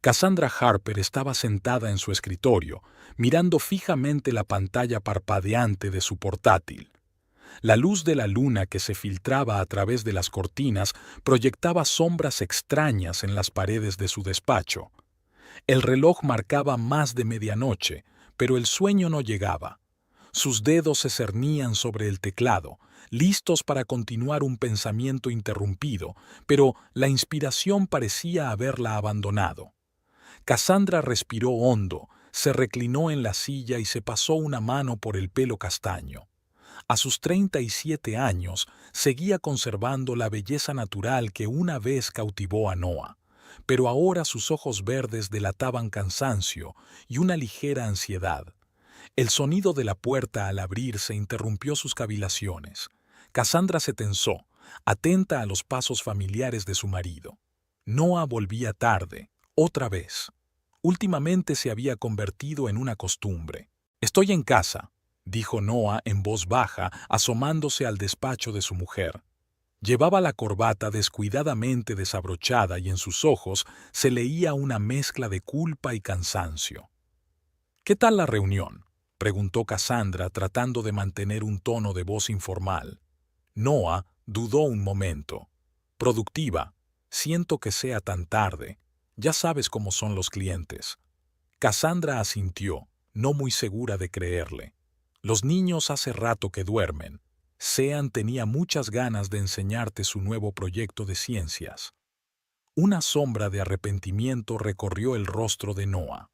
Cassandra Harper estaba sentada en su escritorio, mirando fijamente la pantalla parpadeante de su portátil. La luz de la luna que se filtraba a través de las cortinas proyectaba sombras extrañas en las paredes de su despacho. El reloj marcaba más de medianoche, pero el sueño no llegaba. Sus dedos se cernían sobre el teclado, listos para continuar un pensamiento interrumpido, pero la inspiración parecía haberla abandonado. Cassandra respiró hondo, se reclinó en la silla y se pasó una mano por el pelo castaño. A sus 37 años seguía conservando la belleza natural que una vez cautivó a Noah, pero ahora sus ojos verdes delataban cansancio y una ligera ansiedad. El sonido de la puerta al abrirse interrumpió sus cavilaciones. Cassandra se tensó, atenta a los pasos familiares de su marido. Noah volvía tarde, otra vez. Últimamente se había convertido en una costumbre. «Estoy en casa», dijo Noah en voz baja, asomándose al despacho de su mujer. Llevaba la corbata descuidadamente desabrochada y en sus ojos se leía una mezcla de culpa y cansancio. «¿Qué tal la reunión?», preguntó Cassandra tratando de mantener un tono de voz informal. Noah dudó un momento. «Productiva. Siento que sea tan tarde. Ya sabes cómo son los clientes». Cassandra asintió, no muy segura de creerle. «Los niños hace rato que duermen. Sean tenía muchas ganas de enseñarte su nuevo proyecto de ciencias». Una sombra de arrepentimiento recorrió el rostro de Noah.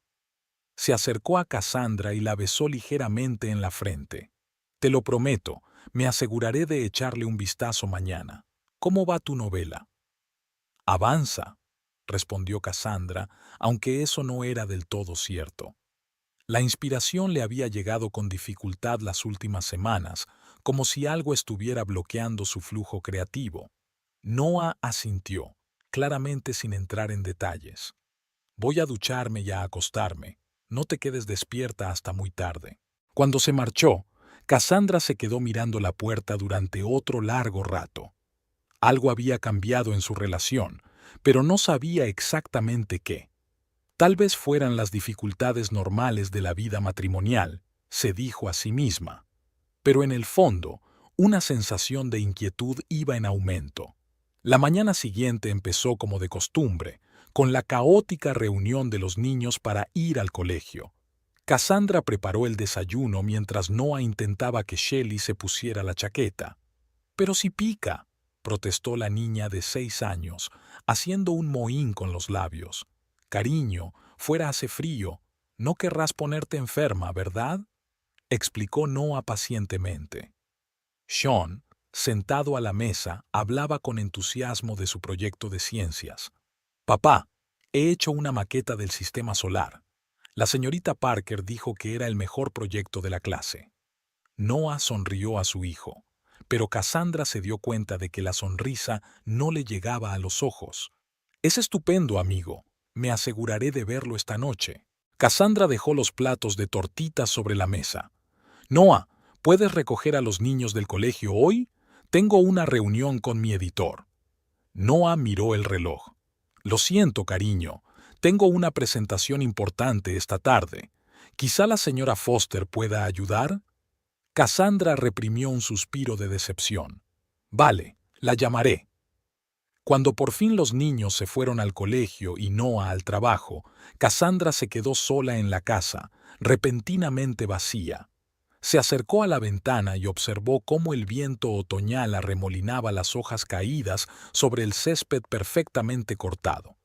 Se acercó a Cassandra y la besó ligeramente en la frente. «Te lo prometo, me aseguraré de echarle un vistazo mañana. ¿Cómo va tu novela?» «Avanza», respondió Cassandra, aunque eso no era del todo cierto. La inspiración le había llegado con dificultad las últimas semanas, como si algo estuviera bloqueando su flujo creativo. Noah asintió, claramente sin entrar en detalles. «Voy a ducharme y a acostarme. No te quedes despierta hasta muy tarde». Cuando se marchó, Cassandra se quedó mirando la puerta durante otro largo rato. Algo había cambiado en su relación, pero no sabía exactamente qué. Tal vez fueran las dificultades normales de la vida matrimonial, se dijo a sí misma. Pero en el fondo, una sensación de inquietud iba en aumento. La mañana siguiente empezó como de costumbre, con la caótica reunión de los niños para ir al colegio. Cassandra preparó el desayuno mientras Noah intentaba que Shelley se pusiera la chaqueta. «Pero si pica», protestó la niña de 6 años, haciendo un mohín con los labios. «Cariño, fuera hace frío. No querrás ponerte enferma, ¿verdad?», explicó Noah pacientemente. Sean, sentado a la mesa, hablaba con entusiasmo de su proyecto de ciencias. «Papá, he hecho una maqueta del sistema solar. La señorita Parker dijo que era el mejor proyecto de la clase». Noah sonrió a su hijo, pero Cassandra se dio cuenta de que la sonrisa no le llegaba a los ojos. «Es estupendo, amigo. Me aseguraré de verlo esta noche». Cassandra dejó los platos de tortitas sobre la mesa. «Noah, ¿puedes recoger a los niños del colegio hoy? Tengo una reunión con mi editor». Noah miró el reloj. «Lo siento, cariño. Tengo una presentación importante esta tarde. ¿Quizá la señora Foster pueda ayudar?» Cassandra reprimió un suspiro de decepción. «Vale, la llamaré». Cuando por fin los niños se fueron al colegio y Noah al trabajo, Cassandra se quedó sola en la casa, repentinamente vacía. Se acercó a la ventana y observó cómo el viento otoñal arremolinaba las hojas caídas sobre el césped perfectamente cortado.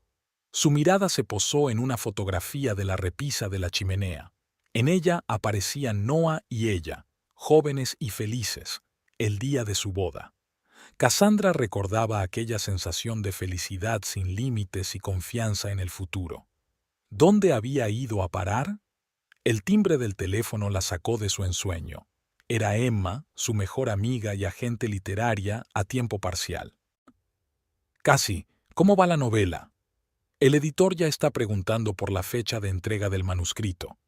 Su mirada se posó en una fotografía de la repisa de la chimenea. En ella aparecían Noah y ella, jóvenes y felices, el día de su boda. Cassandra recordaba aquella sensación de felicidad sin límites y confianza en el futuro. ¿Dónde había ido a parar? El timbre del teléfono la sacó de su ensueño. Era Emma, su mejor amiga y agente literaria a tiempo parcial. «Casi, ¿cómo va la novela?». «El editor ya está preguntando por la fecha de entrega del manuscrito».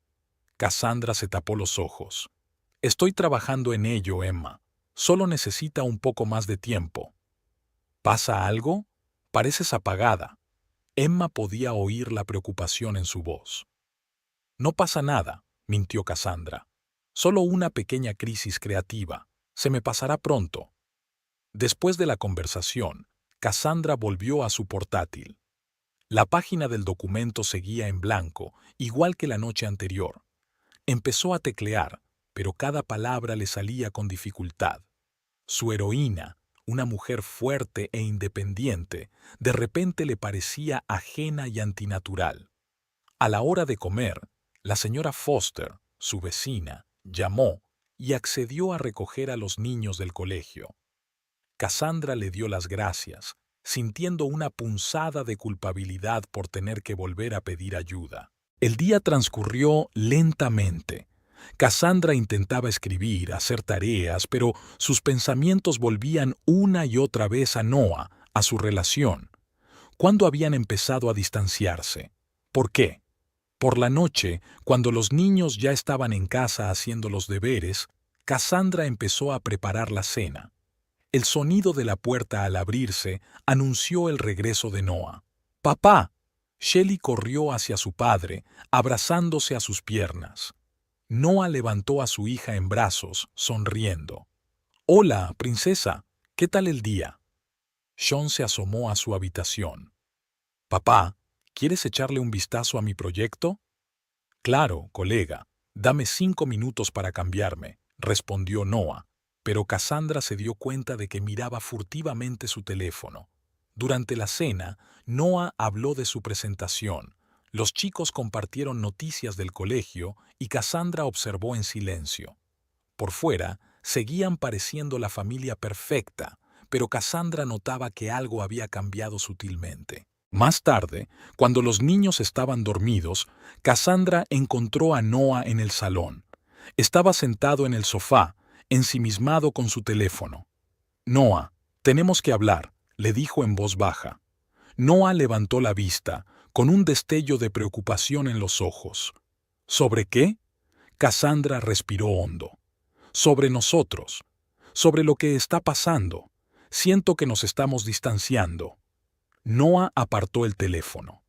Cassandra se tapó los ojos. «Estoy trabajando en ello, Emma. Solo necesita un poco más de tiempo». «¿Pasa algo? Pareces apagada». Emma podía oír la preocupación en su voz. No pasa nada, mintió Cassandra. Solo una pequeña crisis creativa. Se me pasará pronto. Después de la conversación, Cassandra volvió a su portátil. La página del documento seguía en blanco, igual que la noche anterior. Empezó a teclear, pero cada palabra le salía con dificultad. Su heroína, una mujer fuerte e independiente, de repente le parecía ajena y antinatural. A la hora de comer, la señora Foster, su vecina, llamó y accedió a recoger a los niños del colegio. Cassandra le dio las gracias, sintiendo una punzada de culpabilidad por tener que volver a pedir ayuda. El día transcurrió lentamente. Cassandra intentaba escribir, hacer tareas, pero sus pensamientos volvían una y otra vez a Noah, a su relación. ¿Cuándo habían empezado a distanciarse? ¿Por qué? Por la noche, cuando los niños ya estaban en casa haciendo los deberes, Cassandra empezó a preparar la cena. El sonido de la puerta al abrirse anunció el regreso de Noah. ¡Papá! Shelley corrió hacia su padre, abrazándose a sus piernas. Noah levantó a su hija en brazos, sonriendo. «Hola, princesa, ¿qué tal el día?» Sean se asomó a su habitación. «Papá, ¿quieres echarle un vistazo a mi proyecto?» «Claro, colega. Dame 5 minutos para cambiarme», respondió Noah, pero Cassandra se dio cuenta de que miraba furtivamente su teléfono. Durante la cena, Noah habló de su presentación. Los chicos compartieron noticias del colegio y Cassandra observó en silencio. Por fuera, seguían pareciendo la familia perfecta, pero Cassandra notaba que algo había cambiado sutilmente. Más tarde, cuando los niños estaban dormidos, Cassandra encontró a Noah en el salón. Estaba sentado en el sofá, ensimismado con su teléfono. «Noah, tenemos que hablar», le dijo en voz baja. Noah levantó la vista, con un destello de preocupación en los ojos. ¿Sobre qué? Cassandra respiró hondo. Sobre nosotros. Sobre lo que está pasando. Siento que nos estamos distanciando. Noah apartó el teléfono.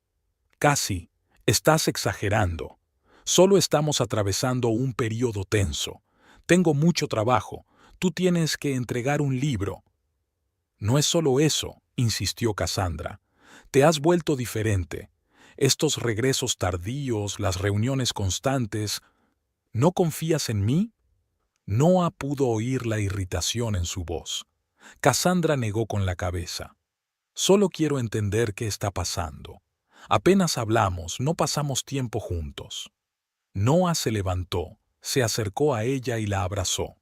Casi. Estás exagerando. Solo estamos atravesando un periodo tenso. Tengo mucho trabajo. Tú tienes que entregar un libro. No es solo eso, insistió Cassandra. Te has vuelto diferente. Estos regresos tardíos, las reuniones constantes. ¿No confías en mí? Noah pudo oír la irritación en su voz. Cassandra negó con la cabeza. Solo quiero entender qué está pasando. Apenas hablamos, no pasamos tiempo juntos. Noah se levantó, se acercó a ella y la abrazó.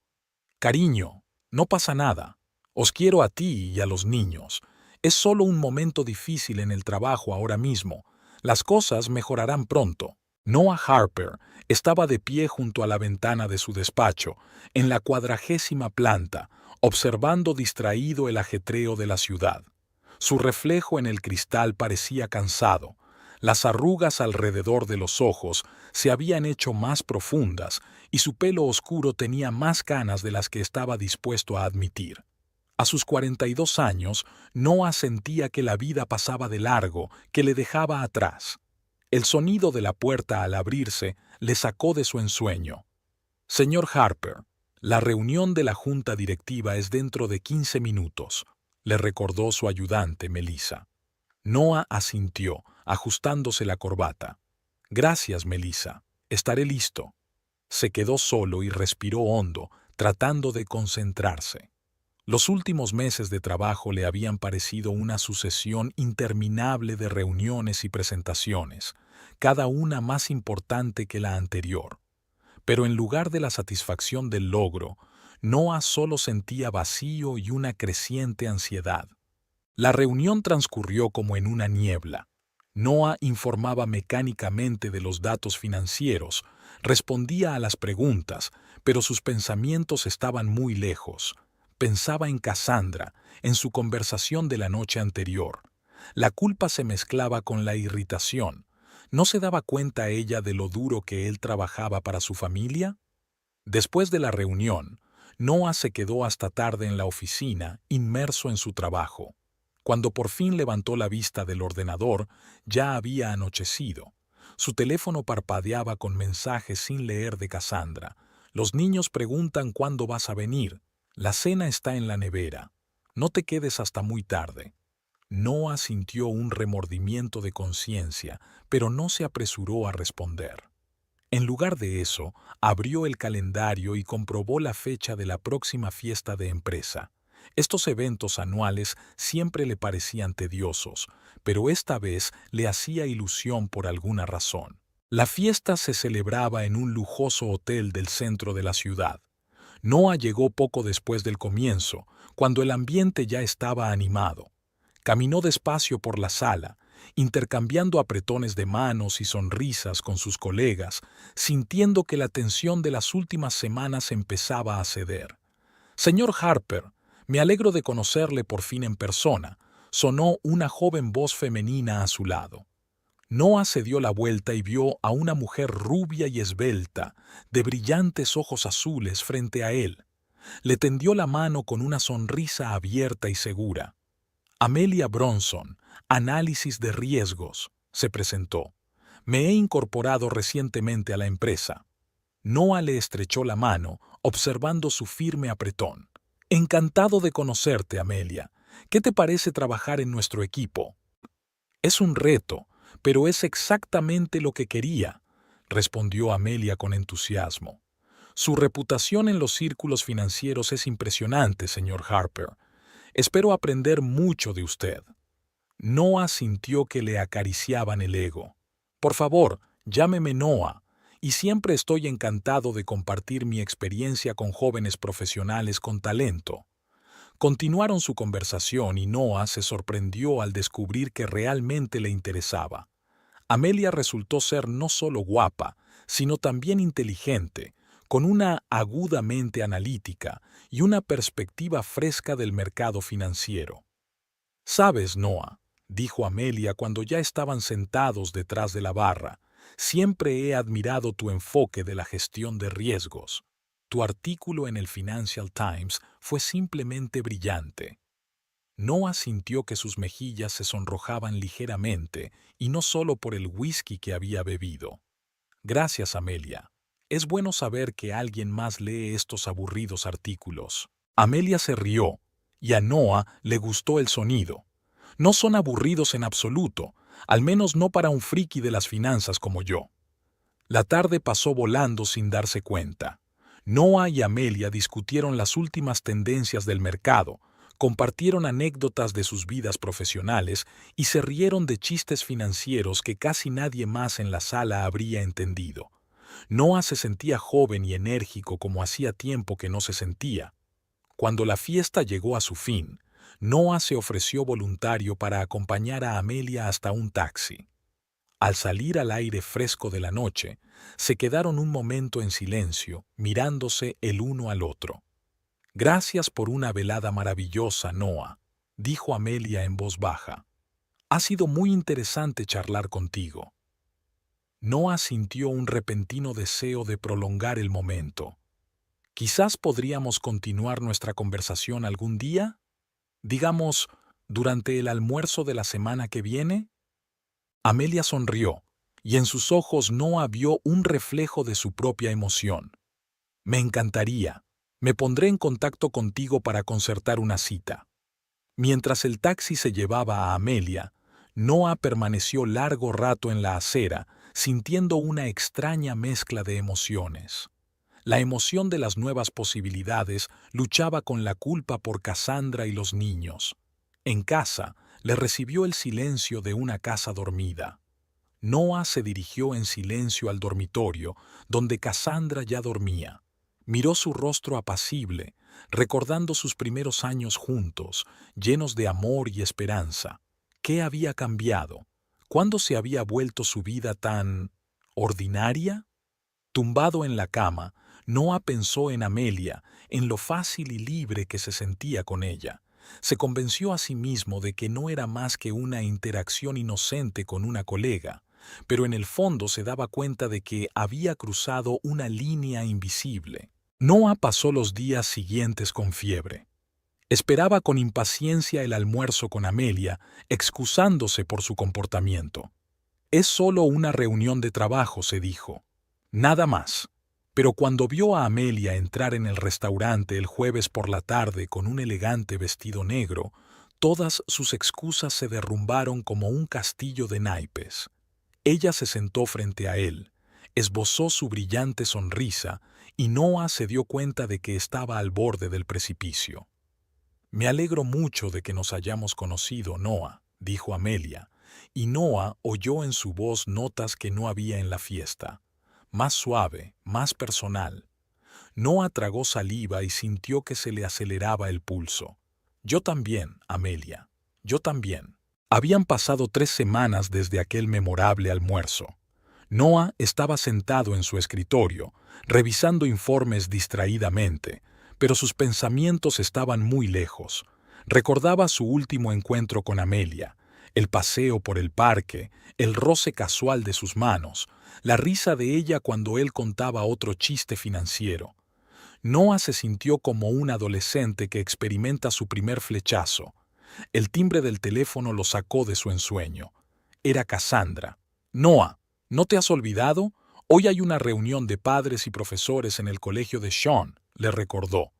Cariño, no pasa nada. Os quiero a ti y a los niños. Es solo un momento difícil en el trabajo ahora mismo. Las cosas mejorarán pronto. Noah Harper estaba de pie junto a la ventana de su despacho, en la 40ª planta, observando distraído el ajetreo de la ciudad. Su reflejo en el cristal parecía cansado. Las arrugas alrededor de los ojos se habían hecho más profundas y su pelo oscuro tenía más canas de las que estaba dispuesto a admitir. A sus 42 años, Noah sentía que la vida pasaba de largo, que le dejaba atrás. El sonido de la puerta al abrirse le sacó de su ensueño. «Señor Harper, la reunión de la junta directiva es dentro de 15 minutos», le recordó su ayudante, Melissa. Noah asintió, ajustándose la corbata. «Gracias, Melissa. Estaré listo». Se quedó solo y respiró hondo, tratando de concentrarse. Los últimos meses de trabajo le habían parecido una sucesión interminable de reuniones y presentaciones, cada una más importante que la anterior. Pero en lugar de la satisfacción del logro, Noah solo sentía vacío y una creciente ansiedad. La reunión transcurrió como en una niebla. Noah informaba mecánicamente de los datos financieros, respondía a las preguntas, pero sus pensamientos estaban muy lejos. Pensaba en Cassandra, en su conversación de la noche anterior. La culpa se mezclaba con la irritación. ¿No se daba cuenta ella de lo duro que él trabajaba para su familia? Después de la reunión, Noah se quedó hasta tarde en la oficina, inmerso en su trabajo. Cuando por fin levantó la vista del ordenador, ya había anochecido. Su teléfono parpadeaba con mensajes sin leer de Cassandra. Los niños preguntan cuándo vas a venir. La cena está en la nevera. No te quedes hasta muy tarde. Noah sintió un remordimiento de conciencia, pero no se apresuró a responder. En lugar de eso, abrió el calendario y comprobó la fecha de la próxima fiesta de empresa. Estos eventos anuales siempre le parecían tediosos, pero esta vez le hacía ilusión por alguna razón. La fiesta se celebraba en un lujoso hotel del centro de la ciudad. Noah llegó poco después del comienzo, cuando el ambiente ya estaba animado. Caminó despacio por la sala, intercambiando apretones de manos y sonrisas con sus colegas, sintiendo que la tensión de las últimas semanas empezaba a ceder. «Señor Harper, me alegro de conocerle por fin en persona», sonó una joven voz femenina a su lado. Noah se dio la vuelta y vio a una mujer rubia y esbelta, de brillantes ojos azules frente a él. Le tendió la mano con una sonrisa abierta y segura. «Amelia Bronson, Análisis de Riesgos», se presentó. «Me he incorporado recientemente a la empresa». Noah le estrechó la mano, observando su firme apretón. «Encantado de conocerte, Amelia. ¿Qué te parece trabajar en nuestro equipo?» «Es un reto, pero es exactamente lo que quería», respondió Amelia con entusiasmo. «Su reputación en los círculos financieros es impresionante, señor Harper. Espero aprender mucho de usted». Noah sintió que le acariciaban el ego. «Por favor, llámeme Noah, y siempre estoy encantado de compartir mi experiencia con jóvenes profesionales con talento». Continuaron su conversación y Noah se sorprendió al descubrir que realmente le interesaba. Amelia resultó ser no solo guapa, sino también inteligente, con una aguda mente analítica y una perspectiva fresca del mercado financiero. «Sabes, Noah», dijo Amelia cuando ya estaban sentados detrás de la barra, «siempre he admirado tu enfoque de la gestión de riesgos. Tu artículo en el Financial Times fue simplemente brillante». Noah sintió que sus mejillas se sonrojaban ligeramente, y no solo por el whisky que había bebido. «Gracias, Amelia. Es bueno saber que alguien más lee estos aburridos artículos». Amelia se rió, y a Noah le gustó el sonido. «No son aburridos en absoluto, al menos no para un friki de las finanzas como yo». La tarde pasó volando sin darse cuenta. Noah y Amelia discutieron las últimas tendencias del mercado, compartieron anécdotas de sus vidas profesionales y se rieron de chistes financieros que casi nadie más en la sala habría entendido. Noah se sentía joven y enérgico como hacía tiempo que no se sentía. Cuando la fiesta llegó a su fin, Noah se ofreció voluntario para acompañar a Amelia hasta un taxi. Al salir al aire fresco de la noche, se quedaron un momento en silencio, mirándose el uno al otro. «Gracias por una velada maravillosa, Noah», dijo Amelia en voz baja. «Ha sido muy interesante charlar contigo». Noah sintió un repentino deseo de prolongar el momento. «Quizás podríamos continuar nuestra conversación algún día? Digamos, durante el almuerzo de la semana que viene». Amelia sonrió, y en sus ojos Noah vio un reflejo de su propia emoción. «Me encantaría. Me pondré en contacto contigo para concertar una cita». Mientras el taxi se llevaba a Amelia, Noah permaneció largo rato en la acera, sintiendo una extraña mezcla de emociones. La emoción de las nuevas posibilidades luchaba con la culpa por Cassandra y los niños. En casa, le recibió el silencio de una casa dormida. Noah se dirigió en silencio al dormitorio, donde Cassandra ya dormía. Miró su rostro apacible, recordando sus primeros años juntos, llenos de amor y esperanza. ¿Qué había cambiado? ¿Cuándo se había vuelto su vida tan ordinaria? Tumbado en la cama, Noah pensó en Amelia, en lo fácil y libre que se sentía con ella. Se convenció a sí mismo de que no era más que una interacción inocente con una colega, pero en el fondo se daba cuenta de que había cruzado una línea invisible. Noah pasó los días siguientes con fiebre. Esperaba con impaciencia el almuerzo con Amelia, excusándose por su comportamiento. Es solo una reunión de trabajo, se dijo. Nada más. Pero cuando vio a Amelia entrar en el restaurante el jueves por la tarde con un elegante vestido negro, todas sus excusas se derrumbaron como un castillo de naipes. Ella se sentó frente a él, esbozó su brillante sonrisa y Noah se dio cuenta de que estaba al borde del precipicio. «Me alegro mucho de que nos hayamos conocido, Noah», dijo Amelia, y Noah oyó en su voz notas que no había en la fiesta. Más suave, más personal. Noah tragó saliva y sintió que se le aceleraba el pulso. «Yo también, Amelia, yo también». Habían pasado 3 semanas desde aquel memorable almuerzo. Noah estaba sentado en su escritorio, revisando informes distraídamente, pero sus pensamientos estaban muy lejos. Recordaba su último encuentro con Amelia, el paseo por el parque, el roce casual de sus manos, la risa de ella cuando él contaba otro chiste financiero. Noah se sintió como un adolescente que experimenta su primer flechazo. El timbre del teléfono lo sacó de su ensueño. Era Cassandra. «Noah, ¿no te has olvidado? Hoy hay una reunión de padres y profesores en el colegio de Sean», le recordó.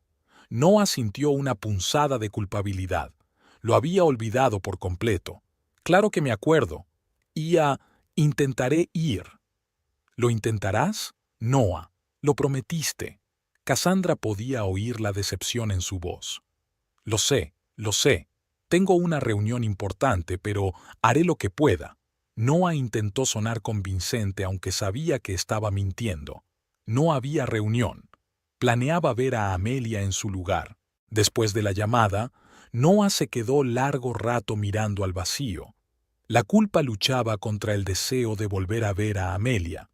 Noah sintió una punzada de culpabilidad. Lo había olvidado por completo. «Claro que me acuerdo. Intentaré ir». «¿Lo intentarás?» «Noah, lo prometiste». Cassandra podía oír la decepción en su voz. Lo sé. Tengo una reunión importante, pero haré lo que pueda». Noah intentó sonar convincente aunque sabía que estaba mintiendo. No había reunión. Planeaba ver a Amelia en su lugar. Después de la llamada, Noah se quedó largo rato mirando al vacío. La culpa luchaba contra el deseo de volver a ver a Amelia.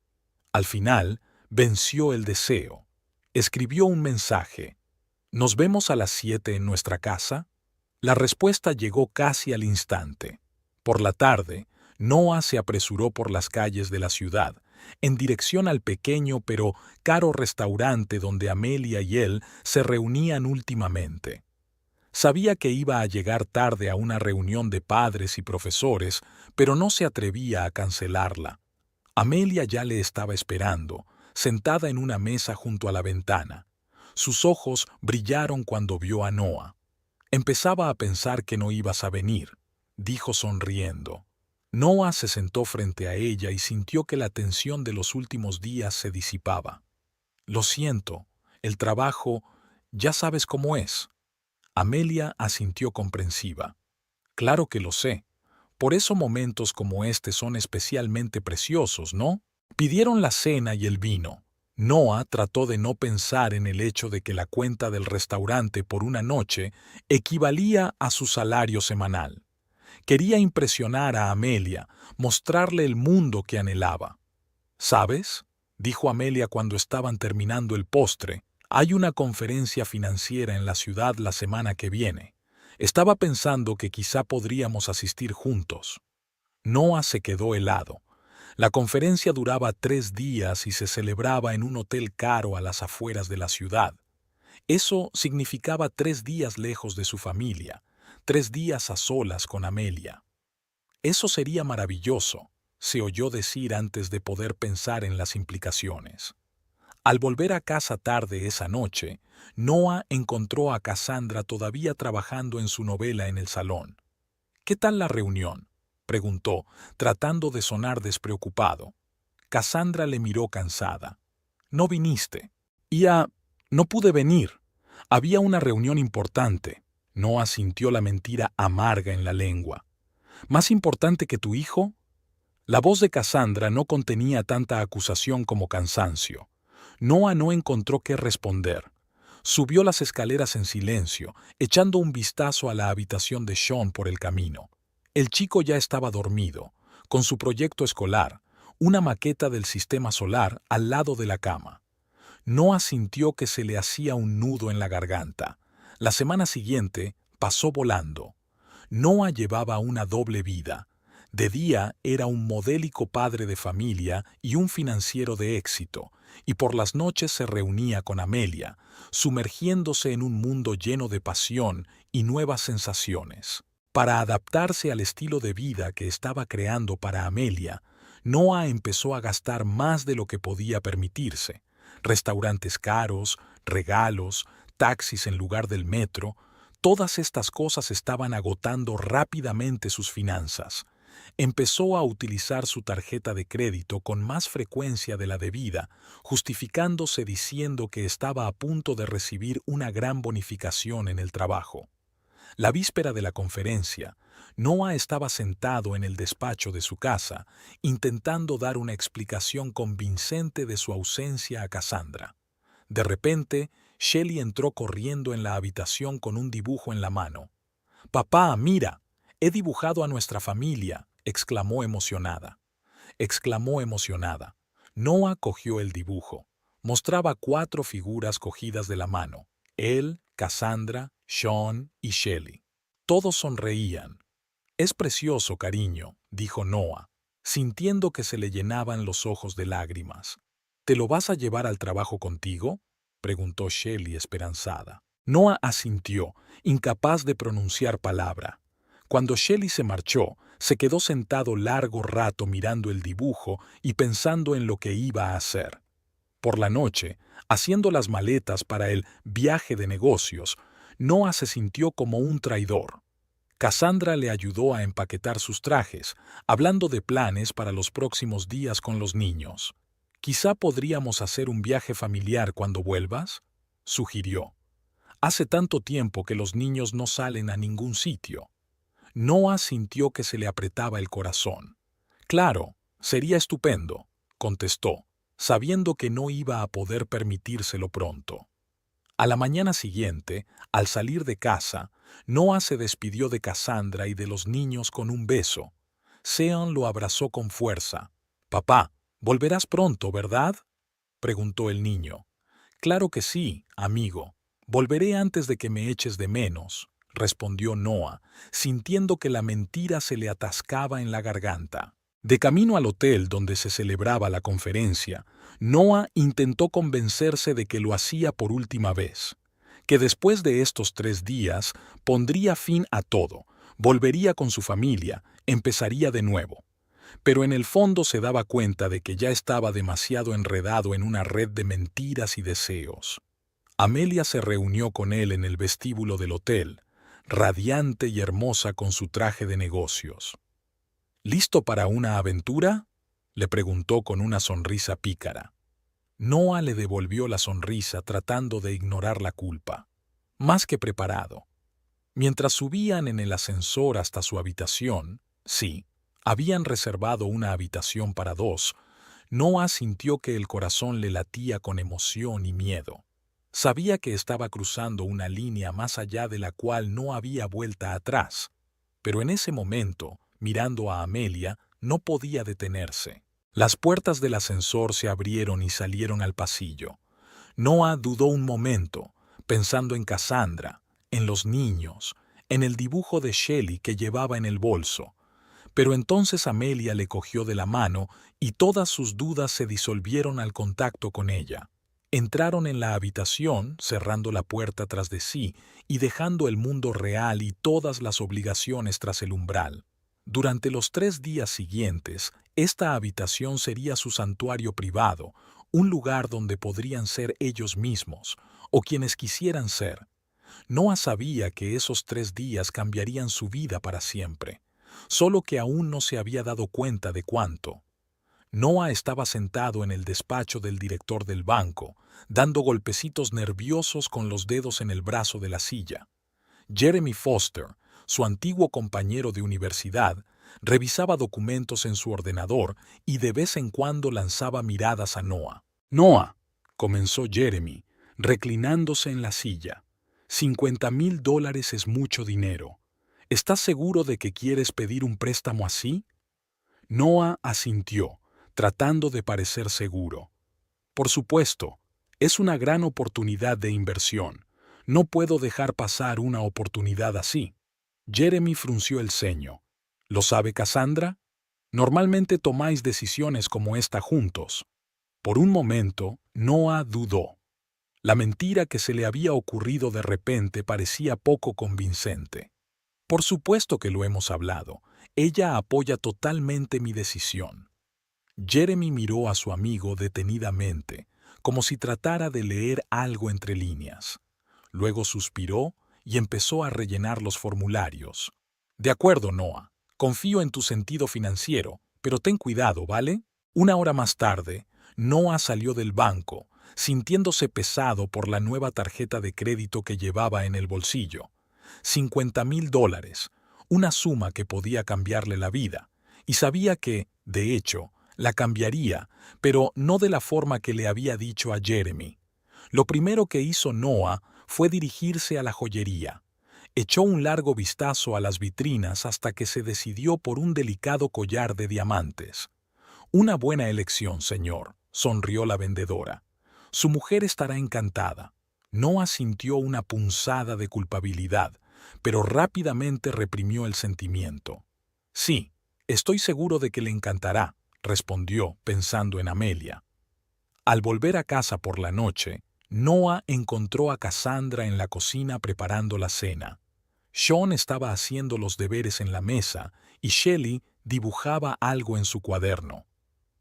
Al final, venció el deseo. Escribió un mensaje. «¿Nos vemos a las 7 en nuestra casa?» La respuesta llegó casi al instante. Por la tarde, Noah se apresuró por las calles de la ciudad, en dirección al pequeño pero caro restaurante donde Amelia y él se reunían últimamente. Sabía que iba a llegar tarde a una reunión de padres y profesores, pero no se atrevía a cancelarla. Amelia ya le estaba esperando, sentada en una mesa junto a la ventana. Sus ojos brillaron cuando vio a Noah. «Empezaba a pensar que no ibas a venir», dijo sonriendo. Noah se sentó frente a ella y sintió que la tensión de los últimos días se disipaba. «Lo siento, el trabajo, ya sabes cómo es». Amelia asintió comprensiva. «Claro que lo sé. Por eso momentos como este son especialmente preciosos, ¿no?» Pidieron la cena y el vino. Noah trató de no pensar en el hecho de que la cuenta del restaurante por una noche equivalía a su salario semanal. Quería impresionar a Amelia, mostrarle el mundo que anhelaba. «¿Sabes?», dijo Amelia cuando estaban terminando el postre, «hay una conferencia financiera en la ciudad la semana que viene. Estaba pensando que quizá podríamos asistir juntos». Noah se quedó helado. La conferencia duraba 3 días y se celebraba en un hotel caro a las afueras de la ciudad. Eso significaba 3 días lejos de su familia, 3 días a solas con Amelia. «Eso sería maravilloso», se oyó decir antes de poder pensar en las implicaciones. Al volver a casa tarde esa noche, Noah encontró a Cassandra todavía trabajando en su novela en el salón. «¿Qué tal la reunión?», preguntó, tratando de sonar despreocupado. Cassandra le miró cansada. «No viniste». «No pude venir. Había una reunión importante». Noah sintió la mentira amarga en la lengua. «¿Más importante que tu hijo?». La voz de Cassandra no contenía tanta acusación como cansancio. Noah no encontró qué responder. Subió las escaleras en silencio, echando un vistazo a la habitación de Sean por el camino. El chico ya estaba dormido, con su proyecto escolar, una maqueta del sistema solar al lado de la cama. Noah sintió que se le hacía un nudo en la garganta. La semana siguiente pasó volando. Noah llevaba una doble vida. De día era un modélico padre de familia y un financiero de éxito, y por las noches se reunía con Amelia, sumergiéndose en un mundo lleno de pasión y nuevas sensaciones. Para adaptarse al estilo de vida que estaba creando para Amelia, Noah empezó a gastar más de lo que podía permitirse. Restaurantes caros, regalos, taxis en lugar del metro, todas estas cosas estaban agotando rápidamente sus finanzas. Empezó a utilizar su tarjeta de crédito con más frecuencia de la debida, justificándose diciendo que estaba a punto de recibir una gran bonificación en el trabajo. La víspera de la conferencia, Noah estaba sentado en el despacho de su casa, intentando dar una explicación convincente de su ausencia a Cassandra. De repente, Shelley entró corriendo en la habitación con un dibujo en la mano. «Papá, mira, he dibujado a nuestra familia», exclamó emocionada. Noah cogió el dibujo. Mostraba 4 figuras cogidas de la mano: él, Cassandra, Sean y Shelley. Todos sonreían. «Es precioso, cariño», dijo Noah, sintiendo que se le llenaban los ojos de lágrimas. «¿Te lo vas a llevar al trabajo contigo?», preguntó Shelley esperanzada. Noah asintió, incapaz de pronunciar palabra. Cuando Shelley se marchó, se quedó sentado largo rato mirando el dibujo y pensando en lo que iba a hacer. Por la noche, haciendo las maletas para el viaje de negocios, Noah se sintió como un traidor. Cassandra le ayudó a empaquetar sus trajes, hablando de planes para los próximos días con los niños. «Quizá podríamos hacer un viaje familiar cuando vuelvas», sugirió. «Hace tanto tiempo que los niños no salen a ningún sitio». Noah sintió que se le apretaba el corazón. «Claro, sería estupendo», contestó, sabiendo que no iba a poder permitírselo pronto. A la mañana siguiente, al salir de casa, Noah se despidió de Cassandra y de los niños con un beso. Sean lo abrazó con fuerza. «Papá, volverás pronto, ¿verdad?», preguntó el niño. «Claro que sí, amigo. Volveré antes de que me eches de menos», respondió Noah, sintiendo que la mentira se le atascaba en la garganta. De camino al hotel donde se celebraba la conferencia, Noah intentó convencerse de que lo hacía por última vez, que después de estos 3 días pondría fin a todo, volvería con su familia, empezaría de nuevo. Pero en el fondo se daba cuenta de que ya estaba demasiado enredado en una red de mentiras y deseos. Amelia se reunió con él en el vestíbulo del hotel, radiante y hermosa con su traje de negocios. «¿Listo para una aventura?», le preguntó con una sonrisa pícara. Noah le devolvió la sonrisa tratando de ignorar la culpa. Más que preparado. Mientras subían en el ascensor hasta su habitación, sí, habían reservado una habitación para 2, Noah sintió que el corazón le latía con emoción y miedo. Sabía que estaba cruzando una línea más allá de la cual no había vuelta atrás, pero en ese momento, mirando a Amelia, no podía detenerse. Las puertas del ascensor se abrieron y salieron al pasillo. Noah dudó un momento, pensando en Cassandra, en los niños, en el dibujo de Shelley que llevaba en el bolso. Pero entonces Amelia le cogió de la mano y todas sus dudas se disolvieron al contacto con ella. Entraron en la habitación, cerrando la puerta tras de sí y dejando el mundo real y todas las obligaciones tras el umbral. Durante los 3 días siguientes, esta habitación sería su santuario privado, un lugar donde podrían ser ellos mismos, o quienes quisieran ser. Noah sabía que esos 3 días cambiarían su vida para siempre, solo que aún no se había dado cuenta de cuánto. Noah estaba sentado en el despacho del director del banco, dando golpecitos nerviosos con los dedos en el brazo de la silla. Jeremy Foster, su antiguo compañero de universidad, revisaba documentos en su ordenador y de vez en cuando lanzaba miradas a Noah. «Noah», comenzó Jeremy, reclinándose en la silla, $50,000 es mucho dinero. ¿Estás seguro de que quieres pedir un préstamo así?» Noah asintió, tratando de parecer seguro. «Por supuesto, es una gran oportunidad de inversión. No puedo dejar pasar una oportunidad así». Jeremy frunció el ceño. ¿Lo sabe Cassandra? Normalmente tomáis decisiones como esta juntos. Por un momento, Noah dudó. La mentira que se le había ocurrido de repente parecía poco convincente. Por supuesto que lo hemos hablado. Ella apoya totalmente mi decisión. Jeremy miró a su amigo detenidamente, como si tratara de leer algo entre líneas. Luego suspiró y empezó a rellenar los formularios. De acuerdo, Noah. Confío en tu sentido financiero, pero ten cuidado, ¿vale? Una hora más tarde, Noah salió del banco, sintiéndose pesado por la nueva tarjeta de crédito que llevaba en el bolsillo. $50,000, una suma que podía cambiarle la vida, y sabía que, de hecho, la cambiaría, pero no de la forma que le había dicho a Jeremy. Lo primero que hizo Noah fue dirigirse a la joyería. Echó un largo vistazo a las vitrinas hasta que se decidió por un delicado collar de diamantes. Una buena elección, señor, sonrió la vendedora. Su mujer estará encantada. Noah sintió una punzada de culpabilidad, pero rápidamente reprimió el sentimiento. Sí, estoy seguro de que le encantará, respondió, pensando en Amelia. Al volver a casa por la noche, Noah encontró a Cassandra en la cocina preparando la cena. Sean estaba haciendo los deberes en la mesa y Shelley dibujaba algo en su cuaderno.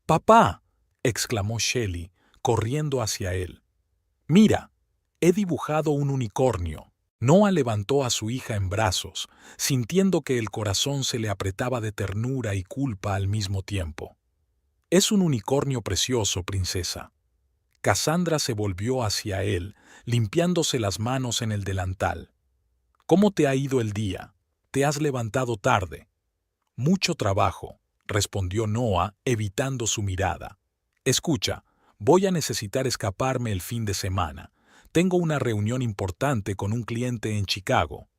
«¡Papá!», exclamó Shelley, corriendo hacia él. «Mira, he dibujado un unicornio». Noah levantó a su hija en brazos, sintiendo que el corazón se le apretaba de ternura y culpa al mismo tiempo. «Es un unicornio precioso, princesa». Cassandra se volvió hacia él, limpiándose las manos en el delantal. «¿Cómo te ha ido el día? ¿Te has levantado tarde?» «Mucho trabajo», respondió Noah, evitando su mirada. «Escucha, voy a necesitar escaparme el fin de semana. Tengo una reunión importante con un cliente en Chicago».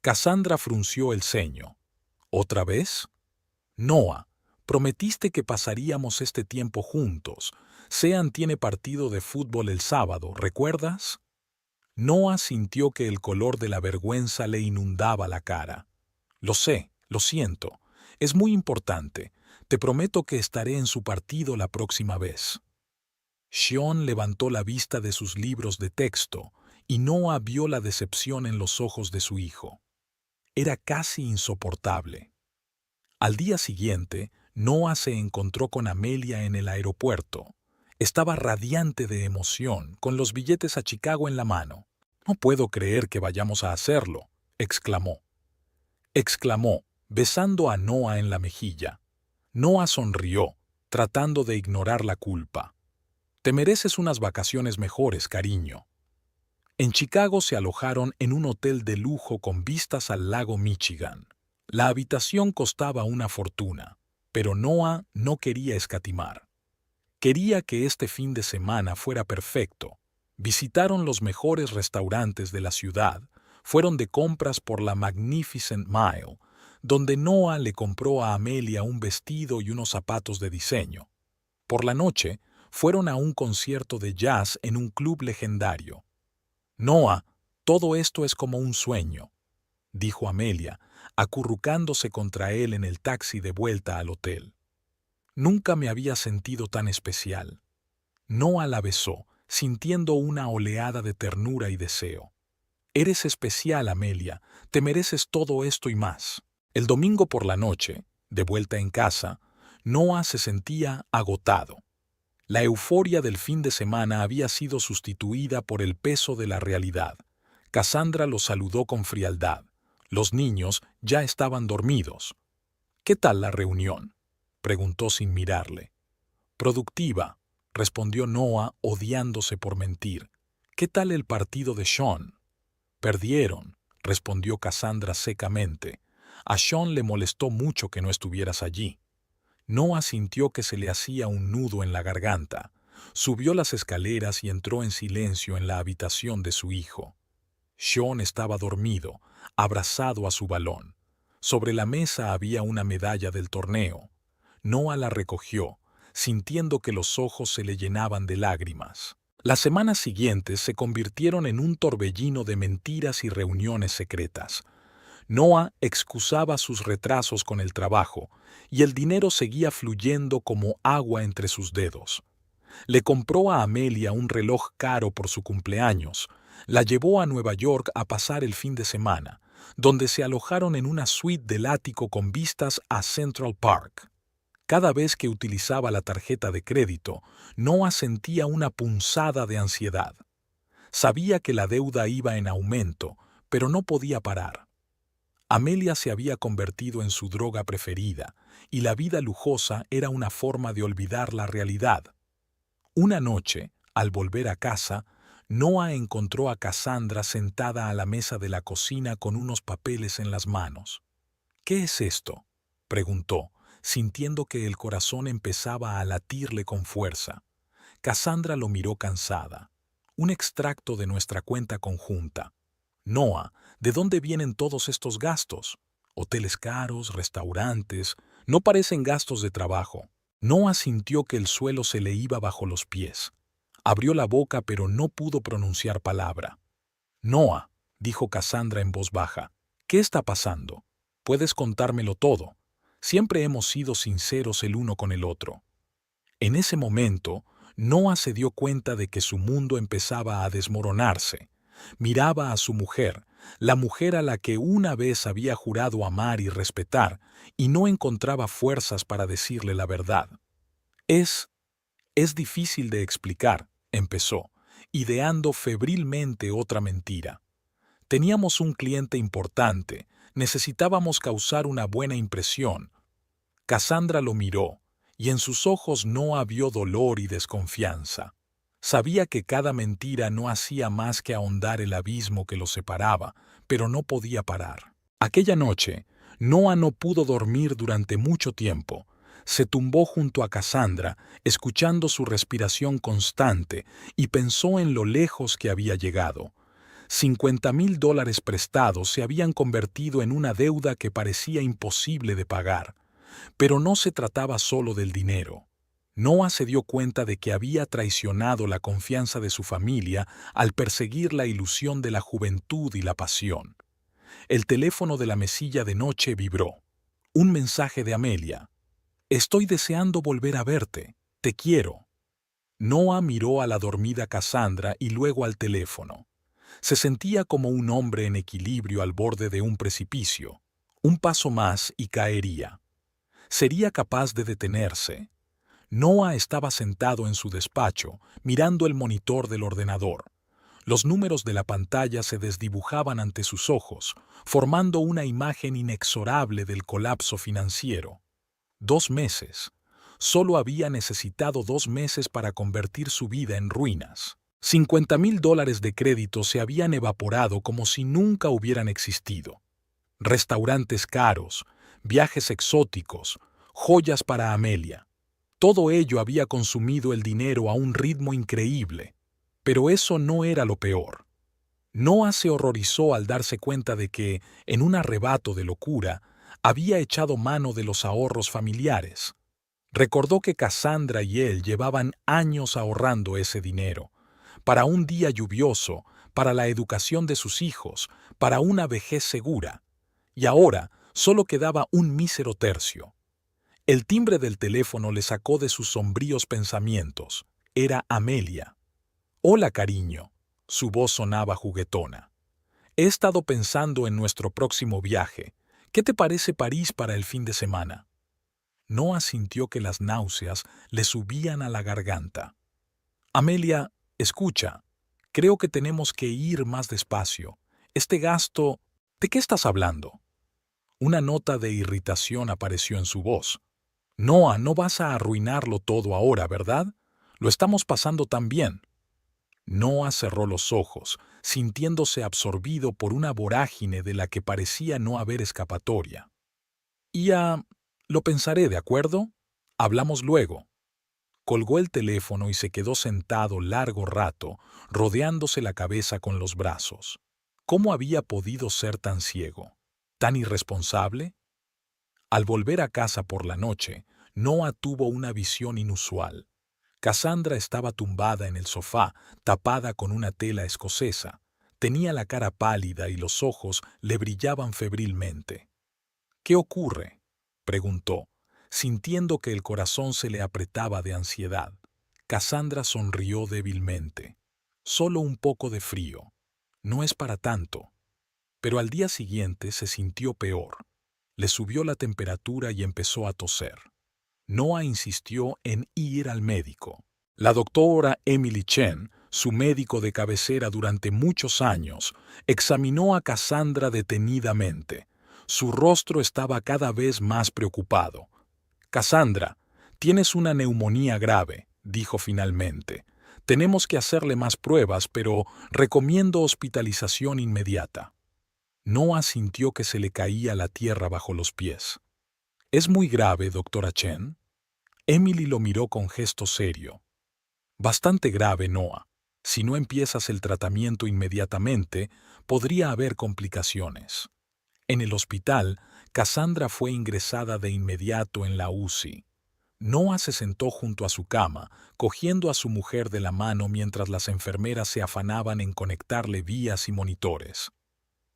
Cassandra frunció el ceño. «¿Otra vez?» «Noah, prometiste que pasaríamos este tiempo juntos. Sean tiene partido de fútbol el sábado, ¿recuerdas?» Noah sintió que el color de la vergüenza le inundaba la cara. «Lo sé, lo siento. Es muy importante. Te prometo que estaré en su partido la próxima vez». Sean levantó la vista de sus libros de texto y Noah vio la decepción en los ojos de su hijo. Era casi insoportable. Al día siguiente, Noah se encontró con Amelia en el aeropuerto. Estaba radiante de emoción, con los billetes a Chicago en la mano. «No puedo creer que vayamos a hacerlo», exclamó, besando a Noah en la mejilla. Noah sonrió, tratando de ignorar la culpa. «Te mereces unas vacaciones mejores, cariño». En Chicago se alojaron en un hotel de lujo con vistas al lago Michigan. La habitación costaba una fortuna, pero Noah no quería escatimar. Quería que este fin de semana fuera perfecto. Visitaron los mejores restaurantes de la ciudad, fueron de compras por la Magnificent Mile, donde Noah le compró a Amelia un vestido y unos zapatos de diseño. Por la noche, fueron a un concierto de jazz en un club legendario. «Noah, todo esto es como un sueño», dijo Amelia, acurrucándose contra él en el taxi de vuelta al hotel. «Nunca me había sentido tan especial». Noah la besó, sintiendo una oleada de ternura y deseo. «Eres especial, Amelia. Te mereces todo esto y más». El domingo por la noche, de vuelta en casa, Noah se sentía agotado. La euforia del fin de semana había sido sustituida por el peso de la realidad. Cassandra lo saludó con frialdad. Los niños ya estaban dormidos. «¿Qué tal la reunión?», preguntó sin mirarle. «Productiva», respondió Noah, odiándose por mentir. «¿Qué tal el partido de Sean?». «Perdieron», respondió Cassandra secamente. «A Sean le molestó mucho que no estuvieras allí». Noah sintió que se le hacía un nudo en la garganta. Subió las escaleras y entró en silencio en la habitación de su hijo. Sean estaba dormido, abrazado a su balón. Sobre la mesa había una medalla del torneo. Noah la recogió, sintiendo que los ojos se le llenaban de lágrimas. Las semanas siguientes se convirtieron en un torbellino de mentiras y reuniones secretas. Noah excusaba sus retrasos con el trabajo, y el dinero seguía fluyendo como agua entre sus dedos. Le compró a Amelia un reloj caro por su cumpleaños, la llevó a Nueva York a pasar el fin de semana, donde se alojaron en una suite del ático con vistas a Central Park. Cada vez que utilizaba la tarjeta de crédito, Noah sentía una punzada de ansiedad. Sabía que la deuda iba en aumento, pero no podía parar. Amelia se había convertido en su droga preferida, y la vida lujosa era una forma de olvidar la realidad. Una noche, al volver a casa, Noah encontró a Cassandra sentada a la mesa de la cocina con unos papeles en las manos. «¿Qué es esto?», preguntó, sintiendo que el corazón empezaba a latirle con fuerza. Cassandra lo miró cansada. «Un extracto de nuestra cuenta conjunta». «Noah, ¿de dónde vienen todos estos gastos? Hoteles caros, restaurantes, no parecen gastos de trabajo». Noah sintió que el suelo se le iba bajo los pies. Abrió la boca pero no pudo pronunciar palabra. «Noah», dijo Cassandra en voz baja, «¿qué está pasando? Puedes contármelo todo. Siempre hemos sido sinceros el uno con el otro». En ese momento, Noah se dio cuenta de que su mundo empezaba a desmoronarse. Miraba a su mujer, la mujer a la que una vez había jurado amar y respetar, y no encontraba fuerzas para decirle la verdad. Es difícil de explicar», empezó, ideando febrilmente otra mentira. «Teníamos un cliente importante, necesitábamos causar una buena impresión». Cassandra lo miró, y en sus ojos no vio dolor y desconfianza. Sabía que cada mentira no hacía más que ahondar el abismo que los separaba, pero no podía parar. Aquella noche, Noah no pudo dormir durante mucho tiempo. Se tumbó junto a Cassandra, escuchando su respiración constante, y pensó en lo lejos que había llegado. $50,000 prestados se habían convertido en una deuda que parecía imposible de pagar. Pero no se trataba solo del dinero. Noah se dio cuenta de que había traicionado la confianza de su familia al perseguir la ilusión de la juventud y la pasión. El teléfono de la mesilla de noche vibró. Un mensaje de Amelia. «Estoy deseando volver a verte. Te quiero». Noah miró a la dormida Cassandra y luego al teléfono. Se sentía como un hombre en equilibrio al borde de un precipicio. Un paso más y caería. ¿Sería capaz de detenerse? Noah estaba sentado en su despacho, mirando el monitor del ordenador. Los números de la pantalla se desdibujaban ante sus ojos, formando una imagen inexorable del colapso financiero. 2 meses. Solo había necesitado 2 meses para convertir su vida en ruinas. $50,000 de crédito se habían evaporado como si nunca hubieran existido. Restaurantes caros, viajes exóticos, joyas para Amelia. Todo ello había consumido el dinero a un ritmo increíble. Pero eso no era lo peor. Noah se horrorizó al darse cuenta de que, en un arrebato de locura, había echado mano de los ahorros familiares. Recordó que Cassandra y él llevaban años ahorrando ese dinero, para un día lluvioso, para la educación de sus hijos, para una vejez segura. Y ahora solo quedaba un mísero tercio. El timbre del teléfono le sacó de sus sombríos pensamientos. Era Amelia. «Hola, cariño». Su voz sonaba juguetona. «He estado pensando en nuestro próximo viaje. ¿Qué te parece París para el fin de semana?» Noah sintió que las náuseas le subían a la garganta. «Amelia, escucha. Creo que tenemos que ir más despacio. Este gasto... ¿De qué estás hablando?» Una nota de irritación apareció en su voz. «Noah, no vas a arruinarlo todo ahora, ¿verdad? Lo estamos pasando tan bien». Noah cerró los ojos, sintiéndose absorbido por una vorágine de la que parecía no haber escapatoria. Lo pensaré, ¿de acuerdo? Hablamos luego». Colgó el teléfono y se quedó sentado largo rato, rodeándose la cabeza con los brazos. ¿Cómo había podido ser tan ciego? ¿Tan irresponsable? Al volver a casa por la noche, Noah tuvo una visión inusual. Cassandra estaba tumbada en el sofá, tapada con una tela escocesa. Tenía la cara pálida y los ojos le brillaban febrilmente. «¿Qué ocurre?», preguntó, sintiendo que el corazón se le apretaba de ansiedad. Cassandra sonrió débilmente. «Solo un poco de frío. No es para tanto». Pero al día siguiente se sintió peor. Le subió la temperatura y empezó a toser. Noah insistió en ir al médico. La doctora Emily Chen, su médico de cabecera durante muchos años, examinó a Cassandra detenidamente. Su rostro estaba cada vez más preocupado. «Cassandra, tienes una neumonía grave», dijo finalmente. «Tenemos que hacerle más pruebas, pero recomiendo hospitalización inmediata». Noah sintió que se le caía la tierra bajo los pies. «¿Es muy grave, doctora Chen?». Emily lo miró con gesto serio. «Bastante grave, Noah. Si no empiezas el tratamiento inmediatamente, podría haber complicaciones». En el hospital, Cassandra fue ingresada de inmediato en la UCI. Noah se sentó junto a su cama, cogiendo a su mujer de la mano mientras las enfermeras se afanaban en conectarle vías y monitores.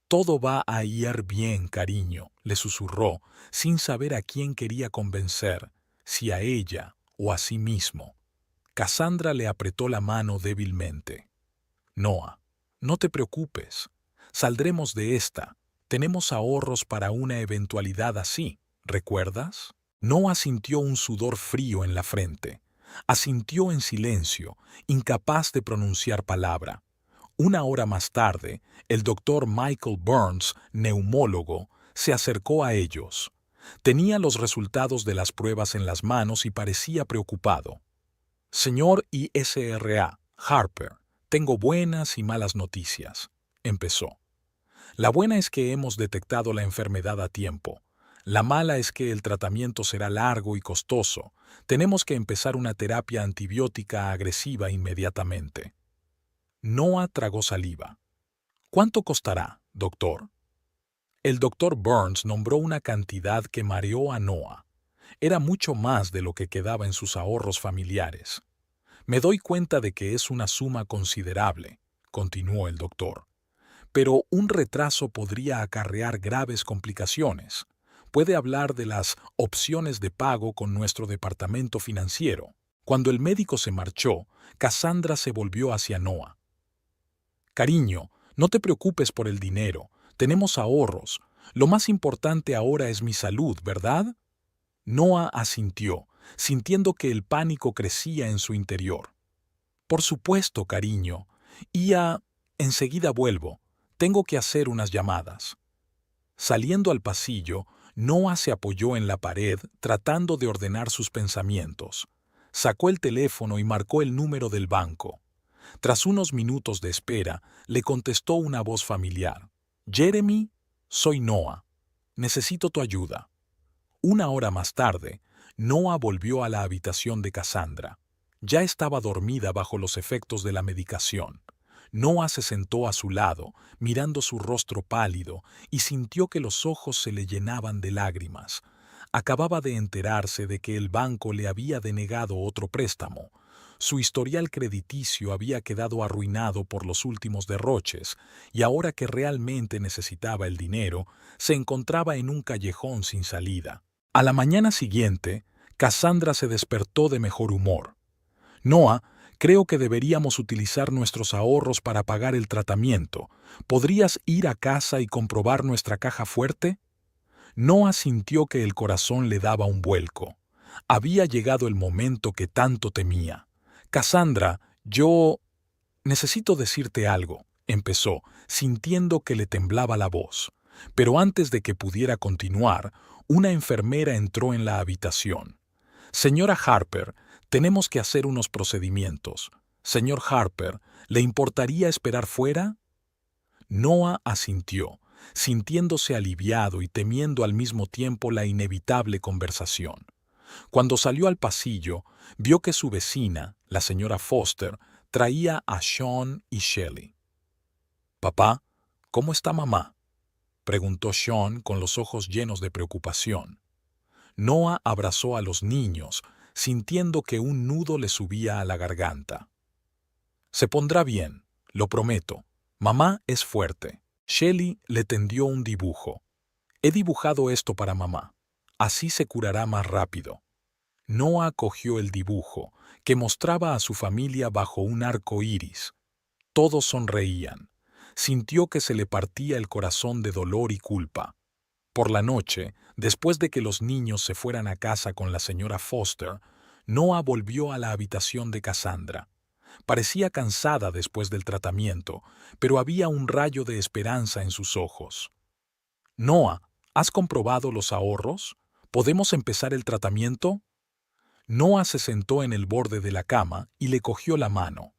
«Todo va a ir bien, cariño», le susurró, sin saber a quién quería convencer, si a ella o a sí mismo. Cassandra le apretó la mano débilmente. «Noah, no te preocupes. Saldremos de esta. Tenemos ahorros para una eventualidad así, ¿recuerdas?». Noah sintió un sudor frío en la frente. Asintió en silencio, incapaz de pronunciar palabra. Una hora más tarde, el doctor Michael Burns, neumólogo, se acercó a ellos. Tenía los resultados de las pruebas en las manos y parecía preocupado. «Señor ISRA, Harper, tengo buenas y malas noticias», empezó. «La buena es que hemos detectado la enfermedad a tiempo. La mala es que el tratamiento será largo y costoso. Tenemos que empezar una terapia antibiótica agresiva inmediatamente». Noah tragó saliva. «¿Cuánto costará, doctor?». El doctor Burns nombró una cantidad que mareó a Noah. Era mucho más de lo que quedaba en sus ahorros familiares. «Me doy cuenta de que es una suma considerable», continuó el doctor. «Pero un retraso podría acarrear graves complicaciones. Puede hablar de las opciones de pago con nuestro departamento financiero». Cuando el médico se marchó, Cassandra se volvió hacia Noah. «Cariño, no te preocupes por el dinero. Tenemos ahorros. Lo más importante ahora es mi salud, ¿verdad?». Noah asintió, sintiendo que el pánico crecía en su interior. «Por supuesto, cariño. Enseguida vuelvo. Tengo que hacer unas llamadas». Saliendo al pasillo, Noah se apoyó en la pared tratando de ordenar sus pensamientos. Sacó el teléfono y marcó el número del banco. Tras unos minutos de espera, le contestó una voz familiar. «Jeremy, soy Noah. Necesito tu ayuda». Una hora más tarde, Noah volvió a la habitación de Cassandra. Ya estaba dormida bajo los efectos de la medicación. Noah se sentó a su lado, mirando su rostro pálido, y sintió que los ojos se le llenaban de lágrimas. Acababa de enterarse de que el banco le había denegado otro préstamo. Su historial crediticio había quedado arruinado por los últimos derroches, y ahora que realmente necesitaba el dinero, se encontraba en un callejón sin salida. A la mañana siguiente, Cassandra se despertó de mejor humor. «Noah, creo que deberíamos utilizar nuestros ahorros para pagar el tratamiento. ¿Podrías ir a casa y comprobar nuestra caja fuerte?». Noah sintió que el corazón le daba un vuelco. Había llegado el momento que tanto temía. «Cassandra, yo necesito decirte algo», empezó, sintiendo que le temblaba la voz. Pero antes de que pudiera continuar, una enfermera entró en la habitación. «Señora Harper, tenemos que hacer unos procedimientos. Señor Harper, ¿le importaría esperar fuera?». Noah asintió, sintiéndose aliviado y temiendo al mismo tiempo la inevitable conversación. Cuando salió al pasillo, vio que su vecina, la señora Foster, traía a Sean y Shelley. «Papá, ¿cómo está mamá?», preguntó Sean con los ojos llenos de preocupación. Noah abrazó a los niños, sintiendo que un nudo le subía a la garganta. «Se pondrá bien, lo prometo», Mamá es fuerte. Shelley le tendió un dibujo. He dibujado esto para mamá. Así se curará más rápido. Noah cogió el dibujo, que mostraba a su familia bajo un arco iris. Todos sonreían. Sintió que se le partía el corazón de dolor y culpa. Por la noche, después de que los niños se fueran a casa con la señora Foster, Noah volvió a la habitación de Cassandra. Parecía cansada después del tratamiento, pero había un rayo de esperanza en sus ojos. Noah, ¿has comprobado los ahorros? ¿Podemos empezar el tratamiento? Noah se sentó en el borde de la cama y le cogió la mano.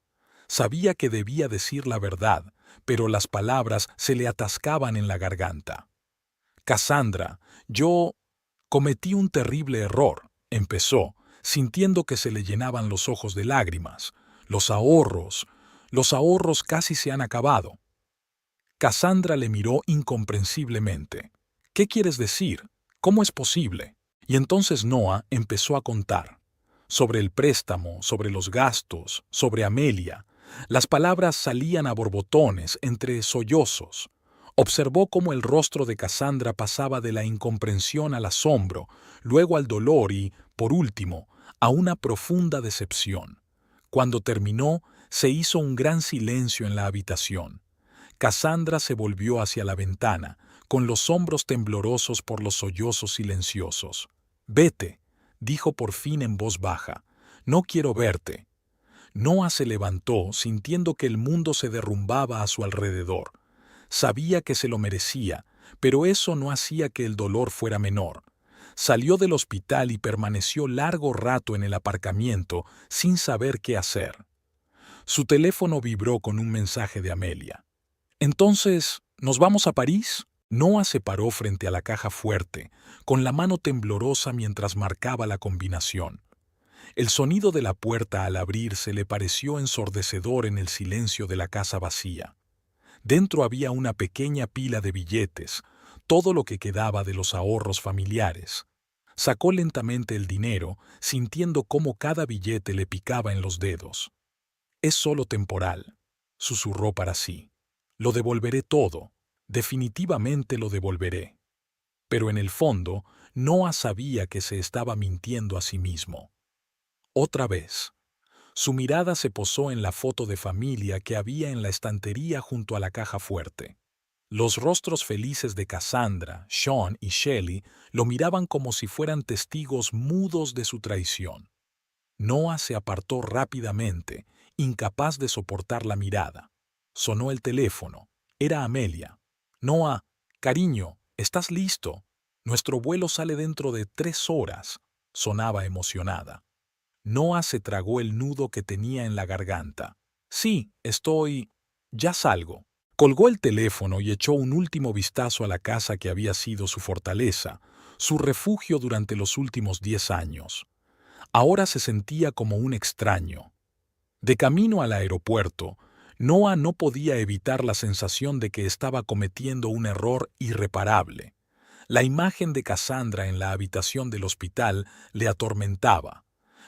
Sabía que debía decir la verdad, pero las palabras se le atascaban en la garganta. Cassandra, yo cometí un terrible error, empezó, sintiendo que se le llenaban los ojos de lágrimas. Los ahorros casi se han acabado. Cassandra le miró incomprensiblemente. ¿Qué quieres decir? ¿Cómo es posible? Y entonces Noah empezó a contar. Sobre el préstamo, sobre los gastos, sobre Amelia. Las palabras salían a borbotones entre sollozos. Observó cómo el rostro de Cassandra pasaba de la incomprensión al asombro, luego al dolor y, por último, a una profunda decepción. Cuando terminó, se hizo un gran silencio en la habitación. Cassandra se volvió hacia la ventana, con los hombros temblorosos por los sollozos silenciosos. «Vete», dijo por fin en voz baja. «No quiero verte». Noah se levantó, sintiendo que el mundo se derrumbaba a su alrededor. Sabía que se lo merecía, pero eso no hacía que el dolor fuera menor. Salió del hospital y permaneció largo rato en el aparcamiento sin saber qué hacer. Su teléfono vibró con un mensaje de Amelia. «Entonces, ¿nos vamos a París?» Noah se paró frente a la caja fuerte, con la mano temblorosa mientras marcaba la combinación. El sonido de la puerta al abrirse le pareció ensordecedor en el silencio de la casa vacía. Dentro había una pequeña pila de billetes, todo lo que quedaba de los ahorros familiares. Sacó lentamente el dinero, sintiendo cómo cada billete le picaba en los dedos. «Es solo temporal», susurró para sí. «Lo devolveré todo, definitivamente lo devolveré». Pero en el fondo, Noah sabía que se estaba mintiendo a sí mismo. Otra vez. Su mirada se posó en la foto de familia que había en la estantería junto a la caja fuerte. Los rostros felices de Cassandra, Sean y Shelley lo miraban como si fueran testigos mudos de su traición. Noah se apartó rápidamente, incapaz de soportar la mirada. Sonó el teléfono. Era Amelia. «Noah, cariño, ¿estás listo? Nuestro vuelo sale dentro de 3 horas», sonaba emocionada. Noah se tragó el nudo que tenía en la garganta. «Sí, ya salgo». Colgó el teléfono y echó un último vistazo a la casa que había sido su fortaleza, su refugio durante los últimos 10 años. Ahora se sentía como un extraño. De camino al aeropuerto, Noah no podía evitar la sensación de que estaba cometiendo un error irreparable. La imagen de Cassandra en la habitación del hospital le atormentaba.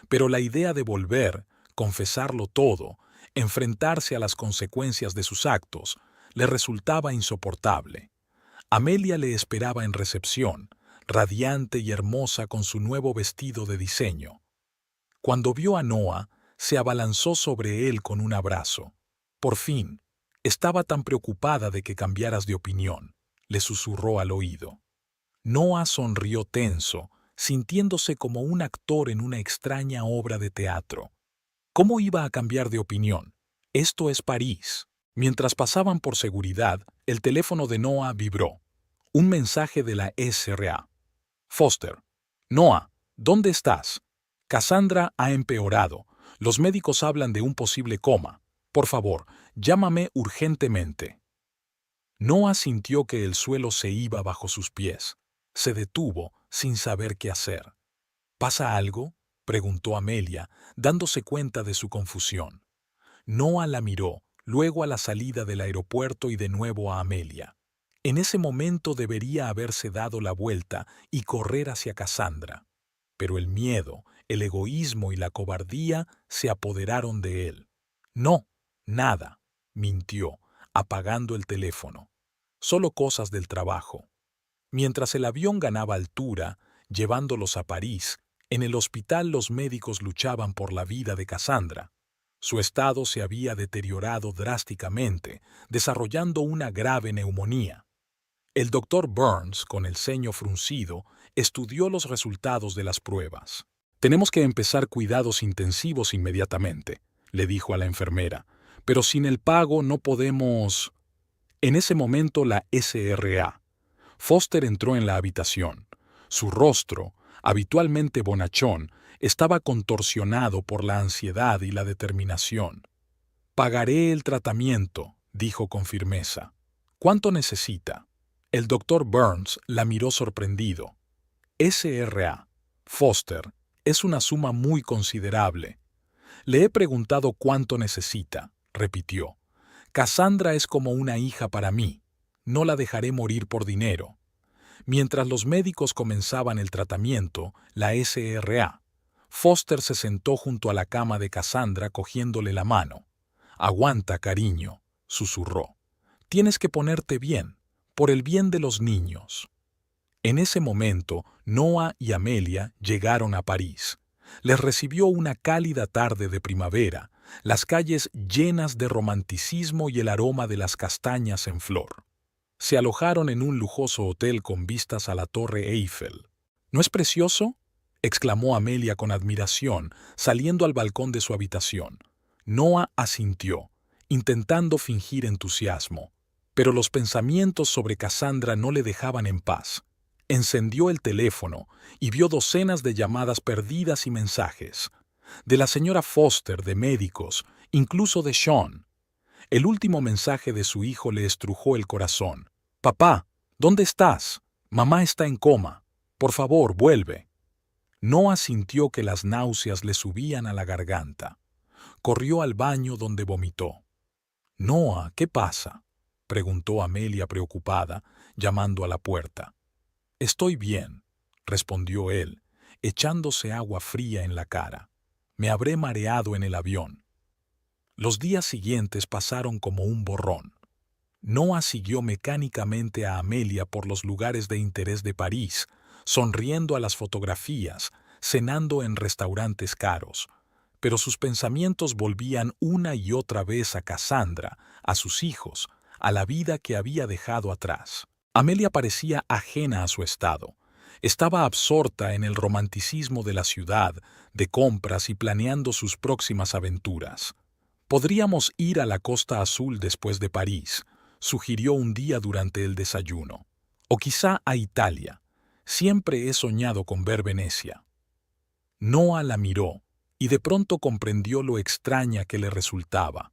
Pero la idea de volver, confesarlo todo, enfrentarse a las consecuencias de sus actos, le resultaba insoportable. Amelia le esperaba en recepción, radiante y hermosa con su nuevo vestido de diseño. Cuando vio a Noah, se abalanzó sobre él con un abrazo. «Por fin, estaba tan preocupada de que cambiaras de opinión», le susurró al oído. Noah sonrió tenso, sintiéndose como un actor en una extraña obra de teatro. ¿Cómo iba a cambiar de opinión? Esto es París. Mientras pasaban por seguridad, el teléfono de Noah vibró. Un mensaje de la SRA. «Foster. Noah, ¿dónde estás? Cassandra ha empeorado. Los médicos hablan de un posible coma. Por favor, llámame urgentemente». Noah sintió que el suelo se iba bajo sus pies. Se detuvo, sin saber qué hacer. «¿Pasa algo?», preguntó Amelia, dándose cuenta de su confusión. Noah la miró, luego a la salida del aeropuerto y de nuevo a Amelia. En ese momento debería haberse dado la vuelta y correr hacia Cassandra. Pero el miedo, el egoísmo y la cobardía se apoderaron de él. «No, nada», mintió, apagando el teléfono. Solo cosas del trabajo. Mientras el avión ganaba altura, llevándolos a París, en el hospital los médicos luchaban por la vida de Cassandra. Su estado se había deteriorado drásticamente, desarrollando una grave neumonía. El doctor Burns, con el ceño fruncido, estudió los resultados de las pruebas. «Tenemos que empezar cuidados intensivos inmediatamente», le dijo a la enfermera. «Pero sin el pago no podemos...» En ese momento la SRA. Foster entró en la habitación. Su rostro, habitualmente bonachón, estaba contorsionado por la ansiedad y la determinación. «Pagaré el tratamiento», dijo con firmeza. «¿Cuánto necesita?» El doctor Burns la miró sorprendido. SRA. Foster. Es una suma muy considerable. Le he preguntado cuánto necesita, repitió. Cassandra es como una hija para mí. No la dejaré morir por dinero. Mientras los médicos comenzaban el tratamiento, la SRA. Foster se sentó junto a la cama de Cassandra cogiéndole la mano. «Aguanta, cariño», susurró. «Tienes que ponerte bien, por el bien de los niños». En ese momento, Noah y Amelia llegaron a París. Les recibió una cálida tarde de primavera, las calles llenas de romanticismo y el aroma de las castañas en flor. Se alojaron en un lujoso hotel con vistas a la Torre Eiffel. «¿No es precioso?», exclamó Amelia con admiración, saliendo al balcón de su habitación. Noah asintió, intentando fingir entusiasmo. Pero los pensamientos sobre Cassandra no le dejaban en paz. Encendió el teléfono y vio docenas de llamadas perdidas y mensajes. De la señora Foster, de médicos, incluso de Sean. El último mensaje de su hijo le estrujó el corazón. «Papá, ¿dónde estás? Mamá está en coma. Por favor, vuelve». Noah sintió que las náuseas le subían a la garganta. Corrió al baño donde vomitó. «Noah, ¿qué pasa?», preguntó Amelia preocupada, llamando a la puerta. «Estoy bien», respondió él, echándose agua fría en la cara. «Me habré mareado en el avión». Los días siguientes pasaron como un borrón. Noah siguió mecánicamente a Amelia por los lugares de interés de París, sonriendo a las fotografías, cenando en restaurantes caros. Pero sus pensamientos volvían una y otra vez a Cassandra, a sus hijos, a la vida que había dejado atrás. Amelia parecía ajena a su estado. Estaba absorta en el romanticismo de la ciudad, de compras y planeando sus próximas aventuras. «Podríamos ir a la Costa Azul después de París», sugirió un día durante el desayuno. «O quizá a Italia. Siempre he soñado con ver Venecia». Noah la miró y de pronto comprendió lo extraña que le resultaba.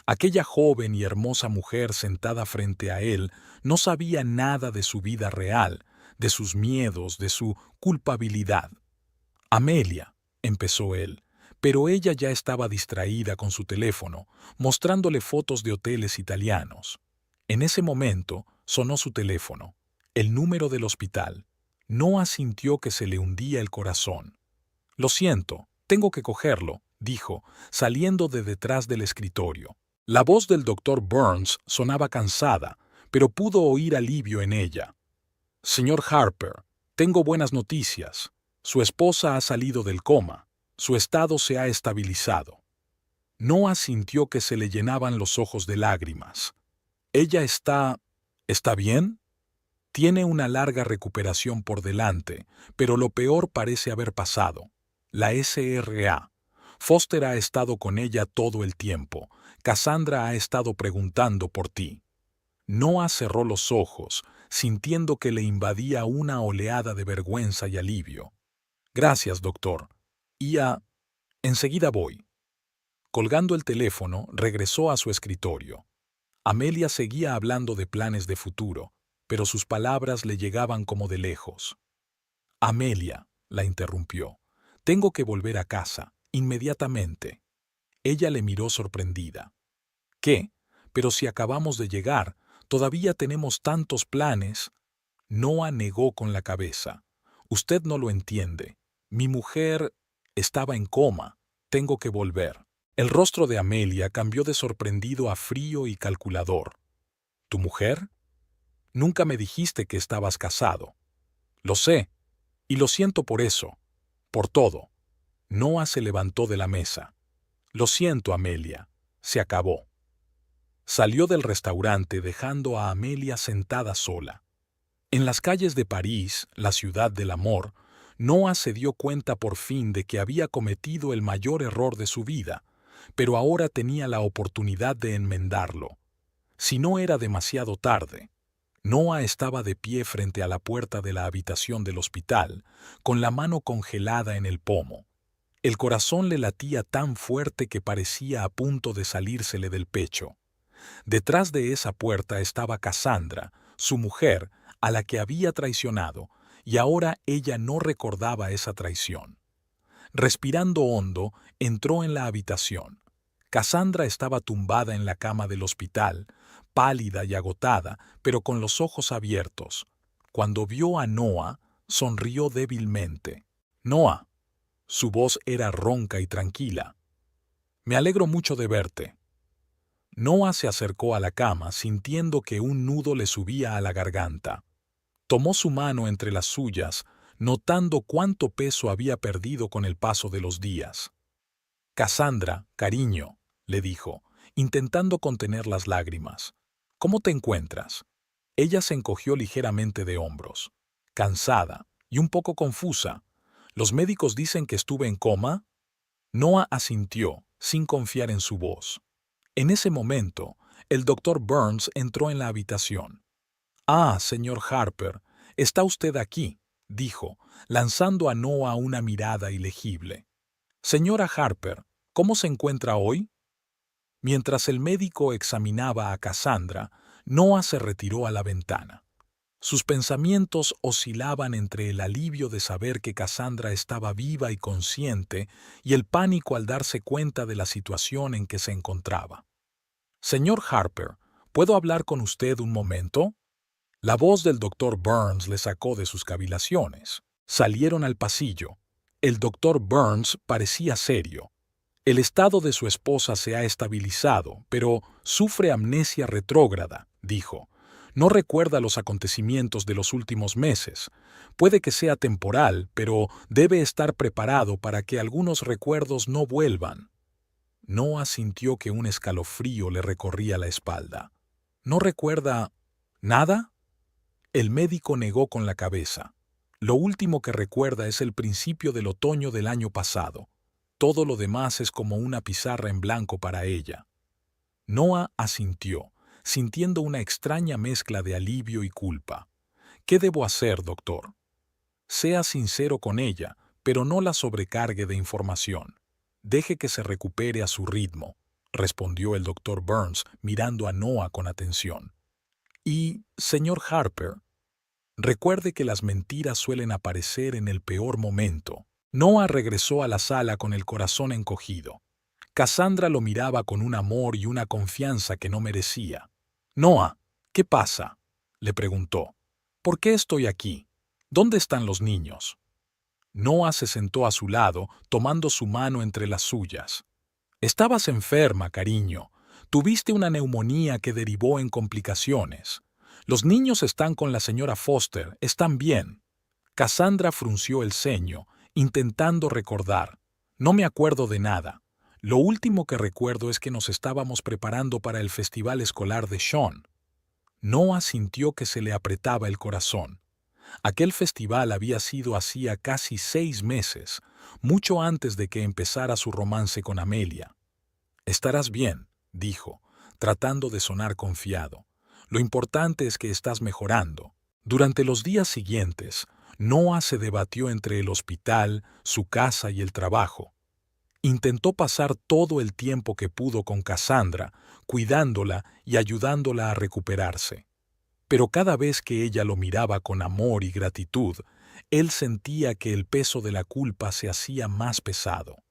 Aquella joven y hermosa mujer sentada frente a él no sabía nada de su vida real, de sus miedos, de su culpabilidad. «Amelia», empezó él, pero ella ya estaba distraída con su teléfono, mostrándole fotos de hoteles italianos. En ese momento sonó su teléfono, el número del hospital. Noah sintió que se le hundía el corazón. «Lo siento, tengo que cogerlo», dijo, saliendo de detrás del escritorio. La voz del doctor Burns sonaba cansada, pero pudo oír alivio en ella. «Señor Harper, tengo buenas noticias. Su esposa ha salido del coma. Su estado se ha estabilizado». Noah sintió que se le llenaban los ojos de lágrimas. «¿Ella está bien?» «Tiene una larga recuperación por delante, pero lo peor parece haber pasado. La SRA. Foster ha estado con ella todo el tiempo. Cassandra ha estado preguntando por ti». Noah cerró los ojos, sintiendo que le invadía una oleada de vergüenza y alivio. «Gracias, doctor. Enseguida voy». Colgando el teléfono, regresó a su escritorio. Amelia seguía hablando de planes de futuro, pero sus palabras le llegaban como de lejos. «Amelia», la interrumpió, «tengo que volver a casa, inmediatamente». Ella le miró sorprendida. «¿Qué? Pero si acabamos de llegar, todavía tenemos tantos planes». Noah negó con la cabeza. «Usted no lo entiende. Mi mujer estaba en coma. Tengo que volver». El rostro de Amelia cambió de sorprendido a frío y calculador. ¿Tu mujer? Nunca me dijiste que estabas casado. Lo sé, y lo siento por eso, por todo. Noah se levantó de la mesa. Lo siento, Amelia. Se acabó. Salió del restaurante dejando a Amelia sentada sola. En las calles de París, la ciudad del amor, Noah se dio cuenta por fin de que había cometido el mayor error de su vida, pero ahora tenía la oportunidad de enmendarlo. Si no era demasiado tarde. Noah estaba de pie frente a la puerta de la habitación del hospital, con la mano congelada en el pomo. El corazón le latía tan fuerte que parecía a punto de salírsele del pecho. Detrás de esa puerta estaba Cassandra, su mujer, a la que había traicionado, y ahora ella no recordaba esa traición. Respirando hondo, entró en la habitación. Cassandra estaba tumbada en la cama del hospital, pálida y agotada, pero con los ojos abiertos. Cuando vio a Noah, sonrió débilmente. «Noah». Su voz era ronca y tranquila. «Me alegro mucho de verte». Noah se acercó a la cama sintiendo que un nudo le subía a la garganta. Tomó su mano entre las suyas, notando cuánto peso había perdido con el paso de los días. «Cassandra, cariño», le dijo, intentando contener las lágrimas. «¿Cómo te encuentras?» Ella se encogió ligeramente de hombros, cansada y un poco confusa. «¿Los médicos dicen que estuve en coma?» Noah asintió, sin confiar en su voz. En ese momento, el doctor Burns entró en la habitación. «Ah, señor Harper, está usted aquí», dijo, lanzando a Noah una mirada ilegible. «Señora Harper, ¿cómo se encuentra hoy?» Mientras el médico examinaba a Cassandra, Noah se retiró a la ventana. Sus pensamientos oscilaban entre el alivio de saber que Cassandra estaba viva y consciente y el pánico al darse cuenta de la situación en que se encontraba. «Señor Harper, ¿puedo hablar con usted un momento?» La voz del doctor Burns le sacó de sus cavilaciones. Salieron al pasillo. El doctor Burns parecía serio. El estado de su esposa se ha estabilizado, pero sufre amnesia retrógrada, dijo. No recuerda los acontecimientos de los últimos meses. Puede que sea temporal, pero debe estar preparado para que algunos recuerdos no vuelvan. Noah sintió que un escalofrío le recorría la espalda. ¿No recuerda nada? El médico negó con la cabeza. Lo último que recuerda es el principio del otoño del año pasado. Todo lo demás es como una pizarra en blanco para ella. Noah asintió, sintiendo una extraña mezcla de alivio y culpa. «¿Qué debo hacer, doctor?» «Sea sincero con ella, pero no la sobrecargue de información. Deje que se recupere a su ritmo», respondió el doctor Burns, mirando a Noah con atención. «Y, señor Harper, recuerde que las mentiras suelen aparecer en el peor momento». Noah regresó a la sala con el corazón encogido. Cassandra lo miraba con un amor y una confianza que no merecía. «Noah, ¿qué pasa?», le preguntó. «¿Por qué estoy aquí? ¿Dónde están los niños?» Noah se sentó a su lado, tomando su mano entre las suyas. «Estabas enferma, cariño. Tuviste una neumonía que derivó en complicaciones. Los niños están con la señora Foster, están bien». Cassandra frunció el ceño, intentando recordar. «No me acuerdo de nada. Lo último que recuerdo es que nos estábamos preparando para el festival escolar de Sean». Noah sintió que se le apretaba el corazón. Aquel festival había sido hacía casi 6 meses, mucho antes de que empezara su romance con Amelia. «Estarás bien», dijo, tratando de sonar confiado. «Lo importante es que estás mejorando». Durante los días siguientes, Noah se debatió entre el hospital, su casa y el trabajo. Intentó pasar todo el tiempo que pudo con Cassandra, cuidándola y ayudándola a recuperarse. Pero cada vez que ella lo miraba con amor y gratitud, él sentía que el peso de la culpa se hacía más pesado.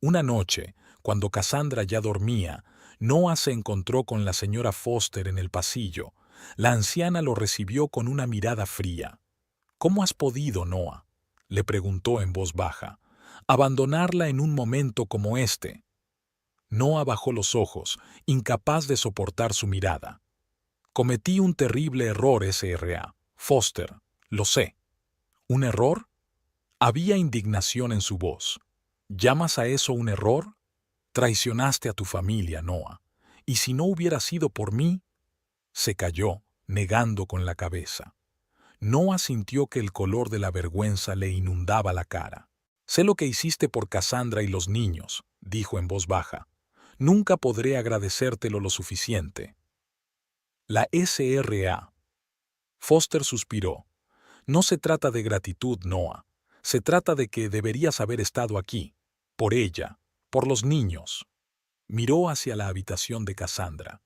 Una noche, cuando Cassandra ya dormía, Noah se encontró con la señora Foster en el pasillo. La anciana lo recibió con una mirada fría. «¿Cómo has podido, Noah?», le preguntó en voz baja, «abandonarla en un momento como este». Noah bajó los ojos, incapaz de soportar su mirada. Cometí un terrible error, SRA. Foster, lo sé. ¿Un error? Había indignación en su voz. ¿Llamas a eso un error? Traicionaste a tu familia, Noah. Y si no hubiera sido por mí, se calló, negando con la cabeza. Noah sintió que el color de la vergüenza le inundaba la cara. Sé lo que hiciste por Cassandra y los niños, dijo en voz baja. Nunca podré agradecértelo lo suficiente. La SRA. Foster suspiró. No se trata de gratitud, Noah. Se trata de que deberías haber estado aquí. Por ella. Por los niños. Miró hacia la habitación de Cassandra.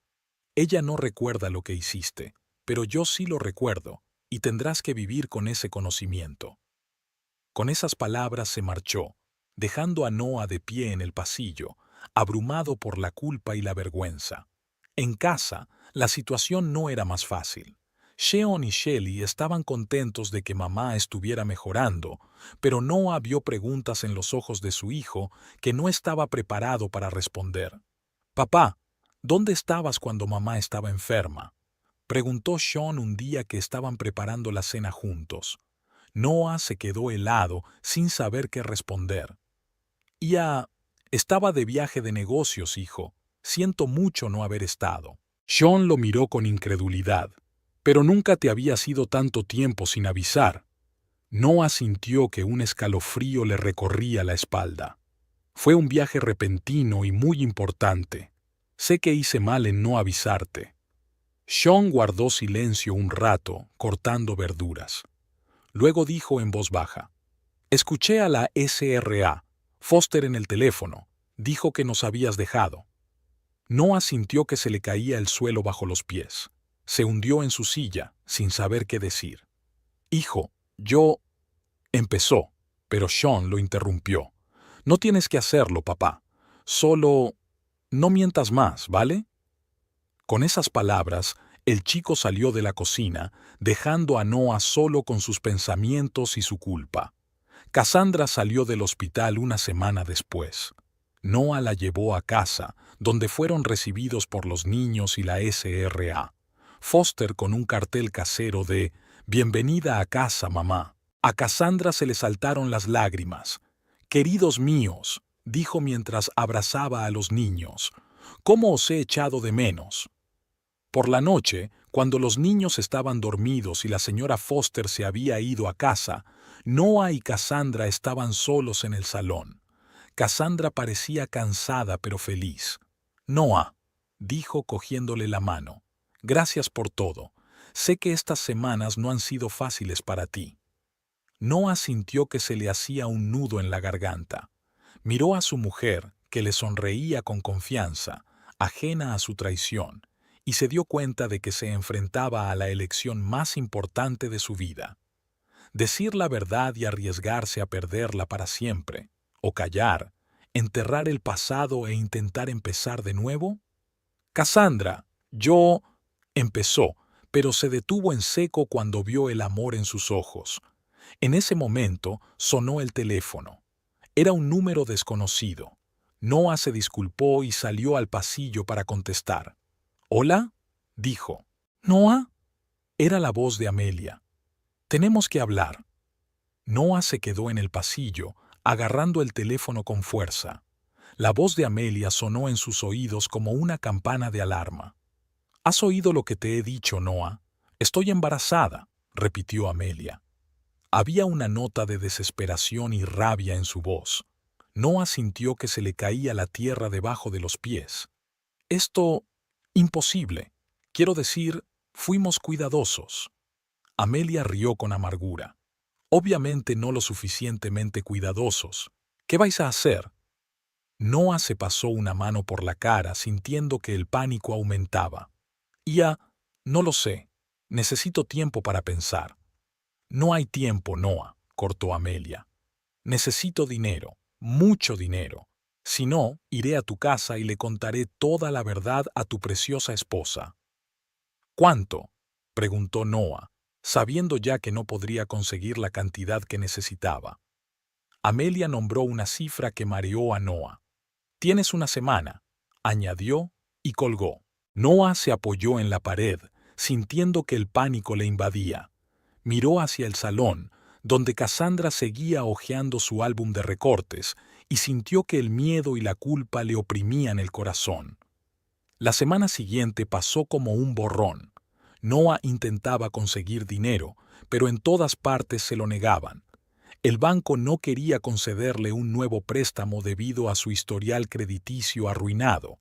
Ella no recuerda lo que hiciste, pero yo sí lo recuerdo, y tendrás que vivir con ese conocimiento. Con esas palabras se marchó, dejando a Noah de pie en el pasillo, abrumado por la culpa y la vergüenza. En casa, la situación no era más fácil. Sean y Shelley estaban contentos de que mamá estuviera mejorando, pero Noah vio preguntas en los ojos de su hijo que no estaba preparado para responder. «Papá, ¿dónde estabas cuando mamá estaba enferma?», preguntó Sean un día que estaban preparando la cena juntos. Noah se quedó helado sin saber qué responder. Estaba de viaje de negocios, hijo. Siento mucho no haber estado». Sean lo miró con incredulidad. «Pero nunca te habías ido tanto tiempo sin avisar». Noah sintió que un escalofrío le recorría la espalda. «Fue un viaje repentino y muy importante. Sé que hice mal en no avisarte». Sean guardó silencio un rato, cortando verduras. Luego dijo en voz baja: «Escuché a la SRA. Foster en el teléfono. Dijo que nos habías dejado». Noah sintió que se le caía el suelo bajo los pies. Se hundió en su silla, sin saber qué decir. «Hijo, yo...» empezó, pero Sean lo interrumpió. «No tienes que hacerlo, papá. Solo... no mientas más, ¿vale?». Con esas palabras, el chico salió de la cocina, dejando a Noah solo con sus pensamientos y su culpa. Cassandra salió del hospital una semana después. Noah la llevó a casa, donde fueron recibidos por los niños y la SRA. Foster con un cartel casero de «Bienvenida a casa, mamá». A Cassandra se le saltaron las lágrimas. «Queridos míos», dijo mientras abrazaba a los niños, «¿cómo os he echado de menos?». Por la noche, cuando los niños estaban dormidos y la señora Foster se había ido a casa, Noah y Cassandra estaban solos en el salón. Cassandra parecía cansada pero feliz. «Noah», dijo cogiéndole la mano, «gracias por todo. Sé que estas semanas no han sido fáciles para ti». Noah sintió que se le hacía un nudo en la garganta. Miró a su mujer, que le sonreía con confianza, ajena a su traición, y se dio cuenta de que se enfrentaba a la elección más importante de su vida. Decir la verdad y arriesgarse a perderla para siempre, o callar, enterrar el pasado e intentar empezar de nuevo. «Cassandra, yo...» empezó, pero se detuvo en seco cuando vio el amor en sus ojos. En ese momento sonó el teléfono. Era un número desconocido. Noah se disculpó y salió al pasillo para contestar. «¿Hola?», dijo. «¿Noah?». Era la voz de Amelia. «Tenemos que hablar». Noah se quedó en el pasillo, agarrando el teléfono con fuerza. La voz de Amelia sonó en sus oídos como una campana de alarma. «¿Has oído lo que te he dicho, Noah? Estoy embarazada», repitió Amelia. Había una nota de desesperación y rabia en su voz. Noah sintió que se le caía la tierra debajo de los pies. «Esto... imposible. Quiero decir, fuimos cuidadosos». Amelia rió con amargura. «Obviamente no lo suficientemente cuidadosos. ¿Qué vais a hacer?». Noah se pasó una mano por la cara, sintiendo que el pánico aumentaba. No lo sé. Necesito tiempo para pensar». «No hay tiempo, Noah», cortó Amelia. «Necesito dinero, mucho dinero. Si no, iré a tu casa y le contaré toda la verdad a tu preciosa esposa». «¿Cuánto?», preguntó Noah, sabiendo ya que no podría conseguir la cantidad que necesitaba. Amelia nombró una cifra que mareó a Noah. «Tienes una semana», añadió y colgó. Noah se apoyó en la pared, sintiendo que el pánico le invadía. Miró hacia el salón, donde Cassandra seguía hojeando su álbum de recortes, y sintió que el miedo y la culpa le oprimían el corazón. La semana siguiente pasó como un borrón. Noah intentaba conseguir dinero, pero en todas partes se lo negaban. El banco no quería concederle un nuevo préstamo debido a su historial crediticio arruinado.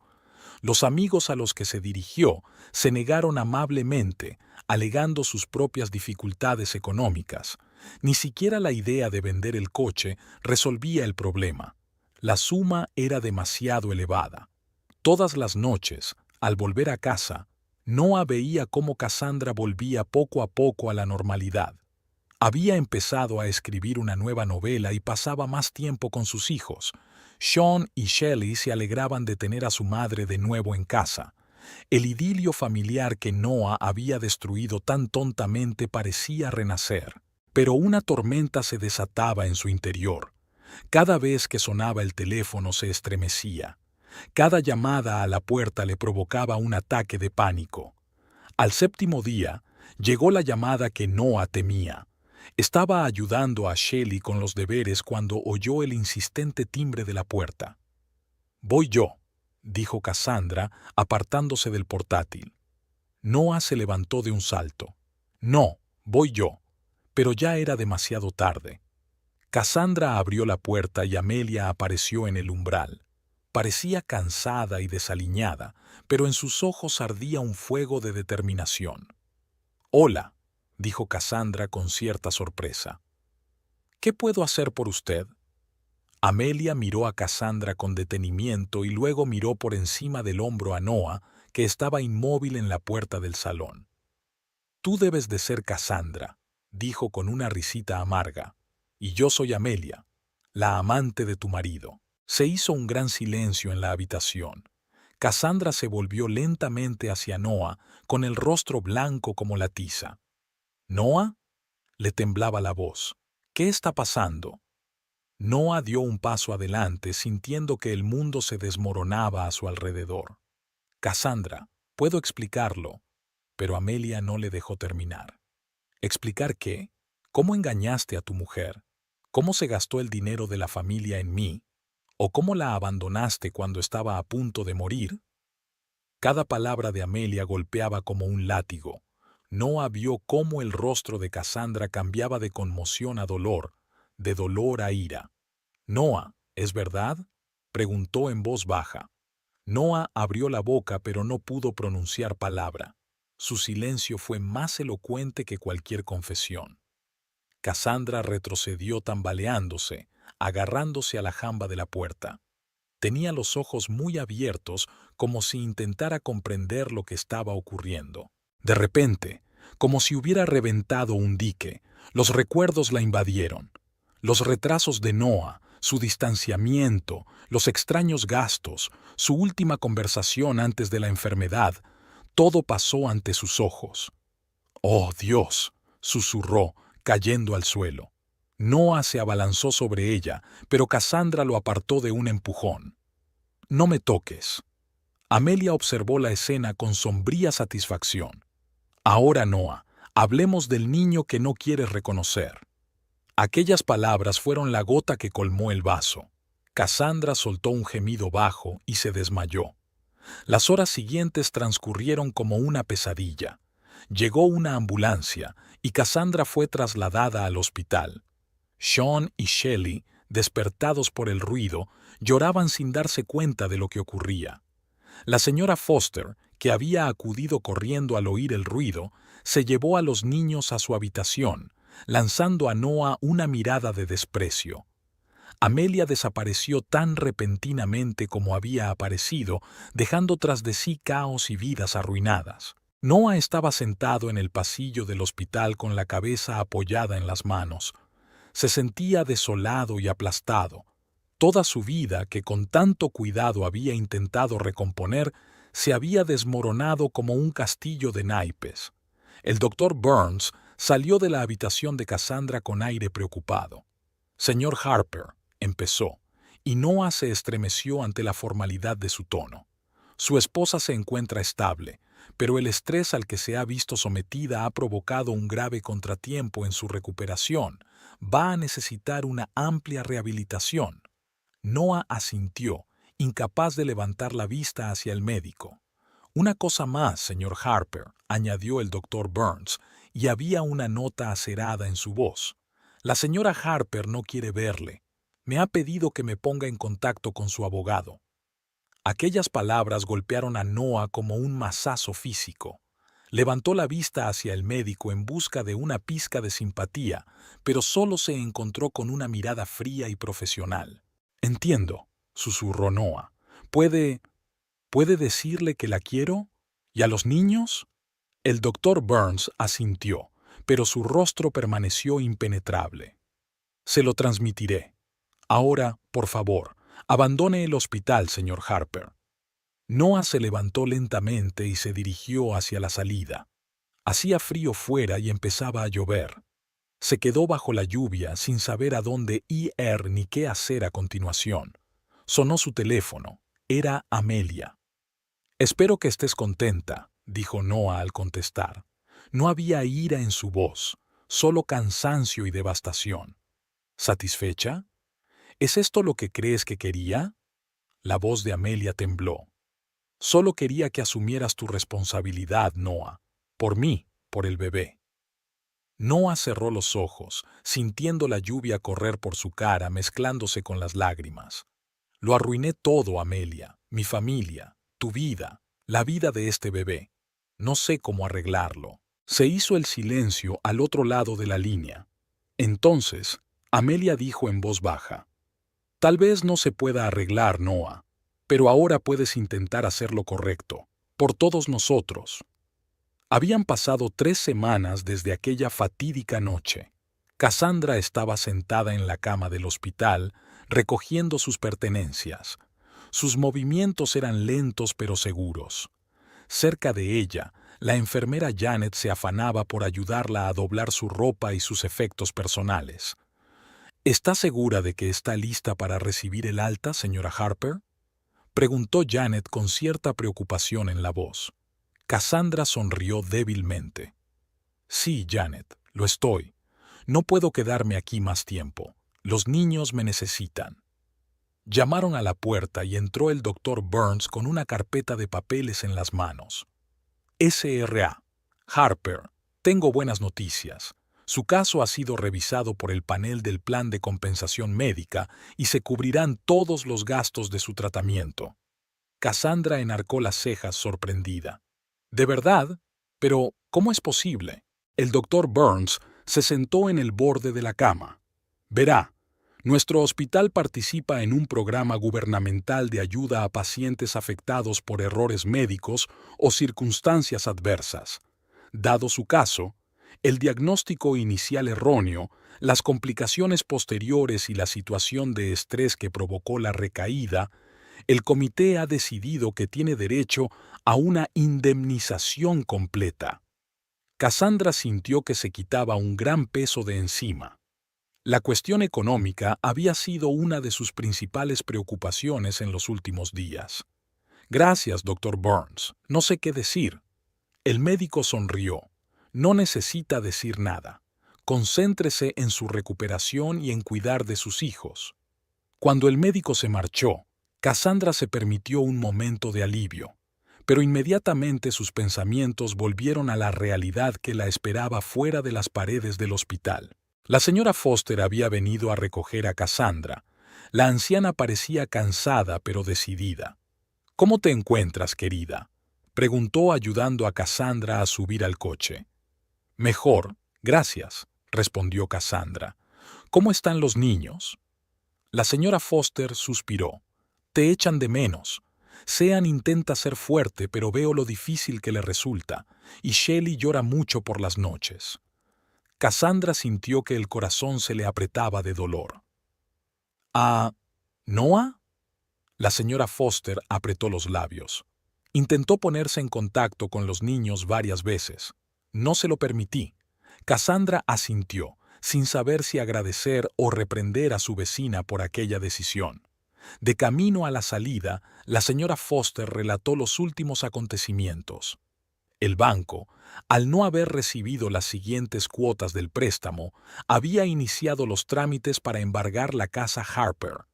Los amigos a los que se dirigió se negaron amablemente, alegando sus propias dificultades económicas. Ni siquiera la idea de vender el coche resolvía el problema. La suma era demasiado elevada. Todas las noches, al volver a casa, Noah veía cómo Cassandra volvía poco a poco a la normalidad. Había empezado a escribir una nueva novela y pasaba más tiempo con sus hijos. Sean y Shelley se alegraban de tener a su madre de nuevo en casa. El idilio familiar que Noah había destruido tan tontamente parecía renacer. Pero una tormenta se desataba en su interior. Cada vez que sonaba el teléfono se estremecía. Cada llamada a la puerta le provocaba un ataque de pánico. Al séptimo día, llegó la llamada que Noah temía. Estaba ayudando a Shelley con los deberes cuando oyó el insistente timbre de la puerta. «Voy yo», dijo Cassandra, apartándose del portátil. Noah se levantó de un salto. «No, voy yo». Pero ya era demasiado tarde. Cassandra abrió la puerta y Amelia apareció en el umbral. Parecía cansada y desaliñada, pero en sus ojos ardía un fuego de determinación. «Hola», dijo Cassandra con cierta sorpresa. «¿Qué puedo hacer por usted?» Amelia miró a Cassandra con detenimiento y luego miró por encima del hombro a Noah, que estaba inmóvil en la puerta del salón. «Tú debes de ser Cassandra», dijo con una risita amarga, «y yo soy Amelia, la amante de tu marido». Se hizo un gran silencio en la habitación. Cassandra se volvió lentamente hacia Noah, con el rostro blanco como la tiza. «¿Noah?» Le temblaba la voz. «¿Qué está pasando?» Noah dio un paso adelante, sintiendo que el mundo se desmoronaba a su alrededor. «Cassandra, puedo explicarlo», pero Amelia no le dejó terminar. «¿Explicar qué? ¿Cómo engañaste a tu mujer? ¿Cómo se gastó el dinero de la familia en mí? ¿O cómo la abandonaste cuando estaba a punto de morir?» Cada palabra de Amelia golpeaba como un látigo. Noah vio cómo el rostro de Cassandra cambiaba de conmoción a dolor, de dolor a ira. «Noah, ¿es verdad?», preguntó en voz baja. Noah abrió la boca pero no pudo pronunciar palabra. Su silencio fue más elocuente que cualquier confesión. Cassandra retrocedió tambaleándose, agarrándose a la jamba de la puerta. Tenía los ojos muy abiertos, como si intentara comprender lo que estaba ocurriendo. De repente, como si hubiera reventado un dique, los recuerdos la invadieron. Los retrasos de Noah, su distanciamiento, los extraños gastos, su última conversación antes de la enfermedad, todo pasó ante sus ojos. «Oh, Dios», susurró, cayendo al suelo. Noah se abalanzó sobre ella, pero Cassandra lo apartó de un empujón. «No me toques». Amelia observó la escena con sombría satisfacción. «Ahora, Noah, hablemos del niño que no quieres reconocer». Aquellas palabras fueron la gota que colmó el vaso. Cassandra soltó un gemido bajo y se desmayó. Las horas siguientes transcurrieron como una pesadilla. Llegó una ambulancia y Cassandra fue trasladada al hospital. Sean y Shelley, despertados por el ruido, lloraban sin darse cuenta de lo que ocurría. La señora Foster, que había acudido corriendo al oír el ruido, se llevó a los niños a su habitación, lanzando a Noah una mirada de desprecio. Amelia desapareció tan repentinamente como había aparecido, dejando tras de sí caos y vidas arruinadas. Noah estaba sentado en el pasillo del hospital con la cabeza apoyada en las manos. Se sentía desolado y aplastado. Toda su vida, que con tanto cuidado había intentado recomponer, se había desmoronado como un castillo de naipes. El doctor Burns salió de la habitación de Cassandra con aire preocupado. «Señor Harper», empezó, y Noah se estremeció ante la formalidad de su tono. «Su esposa se encuentra estable, pero el estrés al que se ha visto sometida ha provocado un grave contratiempo en su recuperación. Va a necesitar una amplia rehabilitación. Noah asintió, incapaz de levantar la vista hacia el médico. Una cosa más, señor Harper, añadió el doctor Burns, y había una nota acerada en su voz. La señora Harper no quiere verle. Me ha pedido que me ponga en contacto con su abogado. Aquellas palabras golpearon a Noah como un mazazo físico. Levantó la vista hacia el médico en busca de una pizca de simpatía, pero solo se encontró con una mirada fría y profesional. «Entiendo», susurró Noah. ¿Puede decirle que la quiero? ¿Y a los niños? El doctor Burns asintió, pero su rostro permaneció impenetrable. Se lo transmitiré. Ahora, por favor, abandone el hospital, señor Harper. Noah se levantó lentamente y se dirigió hacia la salida. Hacía frío fuera y empezaba a llover. Se quedó bajo la lluvia sin saber a dónde ir ni qué hacer a continuación. Sonó su teléfono. Era Amelia. «Espero que estés contenta», dijo Noah al contestar. No había ira en su voz, solo cansancio y devastación. «¿Satisfecha? ¿Es esto lo que crees que quería?» La voz de Amelia tembló. «Solo quería que asumieras tu responsabilidad, Noah. Por mí, por el bebé». Noah cerró los ojos, sintiendo la lluvia correr por su cara mezclándose con las lágrimas. «Lo arruiné todo, Amelia, mi familia, tu vida, la vida de este bebé. No sé cómo arreglarlo». Se hizo el silencio al otro lado de la línea. Entonces, Amelia dijo en voz baja: «Tal vez no se pueda arreglar, Noah, pero ahora puedes intentar hacer lo correcto, por todos nosotros». Habían pasado 3 semanas desde aquella fatídica noche. Cassandra estaba sentada en la cama del hospital, recogiendo sus pertenencias. Sus movimientos eran lentos pero seguros. Cerca de ella, la enfermera Janet se afanaba por ayudarla a doblar su ropa y sus efectos personales. «¿Está segura de que está lista para recibir el alta, señora Harper?», preguntó Janet con cierta preocupación en la voz. Cassandra sonrió débilmente. «Sí, Janet, lo estoy. No puedo quedarme aquí más tiempo. Los niños me necesitan». Llamaron a la puerta y entró el doctor Burns con una carpeta de papeles en las manos. «SRA. Harper, tengo buenas noticias. Su caso ha sido revisado por el panel del Plan de Compensación Médica y se cubrirán todos los gastos de su tratamiento». Cassandra enarcó las cejas sorprendida. «¿De verdad? Pero, ¿cómo es posible?». El doctor Burns se sentó en el borde de la cama. «Verá, nuestro hospital participa en un programa gubernamental de ayuda a pacientes afectados por errores médicos o circunstancias adversas. Dado su caso, el diagnóstico inicial erróneo, las complicaciones posteriores y la situación de estrés que provocó la recaída, el comité ha decidido que tiene derecho a una indemnización completa». Cassandra sintió que se quitaba un gran peso de encima. La cuestión económica había sido una de sus principales preocupaciones en los últimos días. «Gracias, doctor Burns. No sé qué decir». El médico sonrió. «No necesita decir nada. Concéntrese en su recuperación y en cuidar de sus hijos». Cuando el médico se marchó, Cassandra se permitió un momento de alivio, pero inmediatamente sus pensamientos volvieron a la realidad que la esperaba fuera de las paredes del hospital. La señora Foster había venido a recoger a Cassandra. La anciana parecía cansada pero decidida. «¿Cómo te encuentras, querida?», preguntó ayudando a Cassandra a subir al coche. «Mejor, gracias», respondió Cassandra. «¿Cómo están los niños?». La señora Foster suspiró. «Te echan de menos. Sean intenta ser fuerte, pero veo lo difícil que le resulta, y Shelley llora mucho por las noches». Cassandra sintió que el corazón se le apretaba de dolor. «¿Ah, Noah?». La señora Foster apretó los labios. Intentó ponerse en contacto con los niños varias veces. «No se lo permití». Cassandra asintió, sin saber si agradecer o reprender a su vecina por aquella decisión. De camino a la salida, la señora Foster relató los últimos acontecimientos. El banco, al no haber recibido las siguientes cuotas del préstamo, había iniciado los trámites para embargar la casa Harper.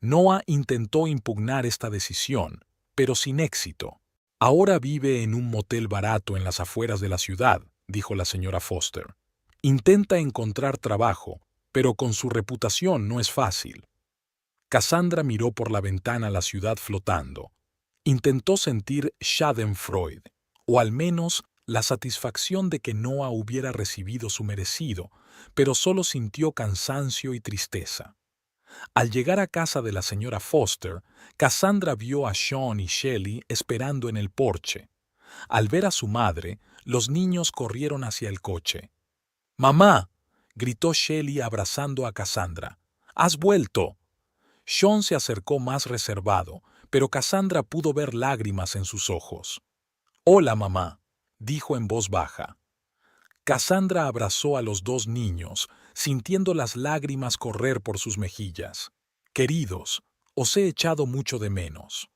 Noah intentó impugnar esta decisión, pero sin éxito. Ahora vive en un motel barato en las afueras de la ciudad, dijo la señora Foster. Intenta encontrar trabajo, pero con su reputación no es fácil. Cassandra miró por la ventana la ciudad flotando. Intentó sentir schadenfreude, o al menos la satisfacción de que Noah hubiera recibido su merecido, pero solo sintió cansancio y tristeza. Al llegar a casa de la señora Foster, Cassandra vio a Sean y Shelley esperando en el porche. Al ver a su madre, los niños corrieron hacia el coche. «¡Mamá!», gritó Shelley abrazando a Cassandra. «¡Has vuelto!». Sean se acercó más reservado, pero Cassandra pudo ver lágrimas en sus ojos. «Hola, mamá», dijo en voz baja. Cassandra abrazó a los dos niños, sintiendo las lágrimas correr por sus mejillas. «Queridos, os he echado mucho de menos».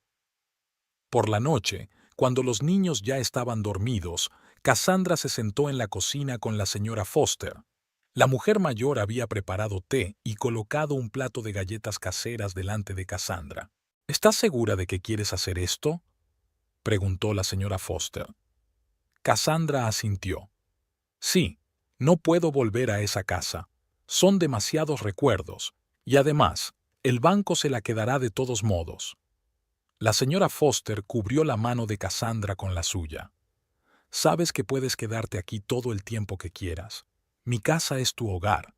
Por la noche, cuando los niños ya estaban dormidos, Cassandra se sentó en la cocina con la señora Foster. La mujer mayor había preparado té y colocado un plato de galletas caseras delante de Cassandra. «¿Estás segura de que quieres hacer esto?», preguntó la señora Foster. Cassandra asintió. «Sí, no puedo volver a esa casa. Son demasiados recuerdos, y además, el banco se la quedará de todos modos». La señora Foster cubrió la mano de Cassandra con la suya. «Sabes que puedes quedarte aquí todo el tiempo que quieras. Mi casa es tu hogar».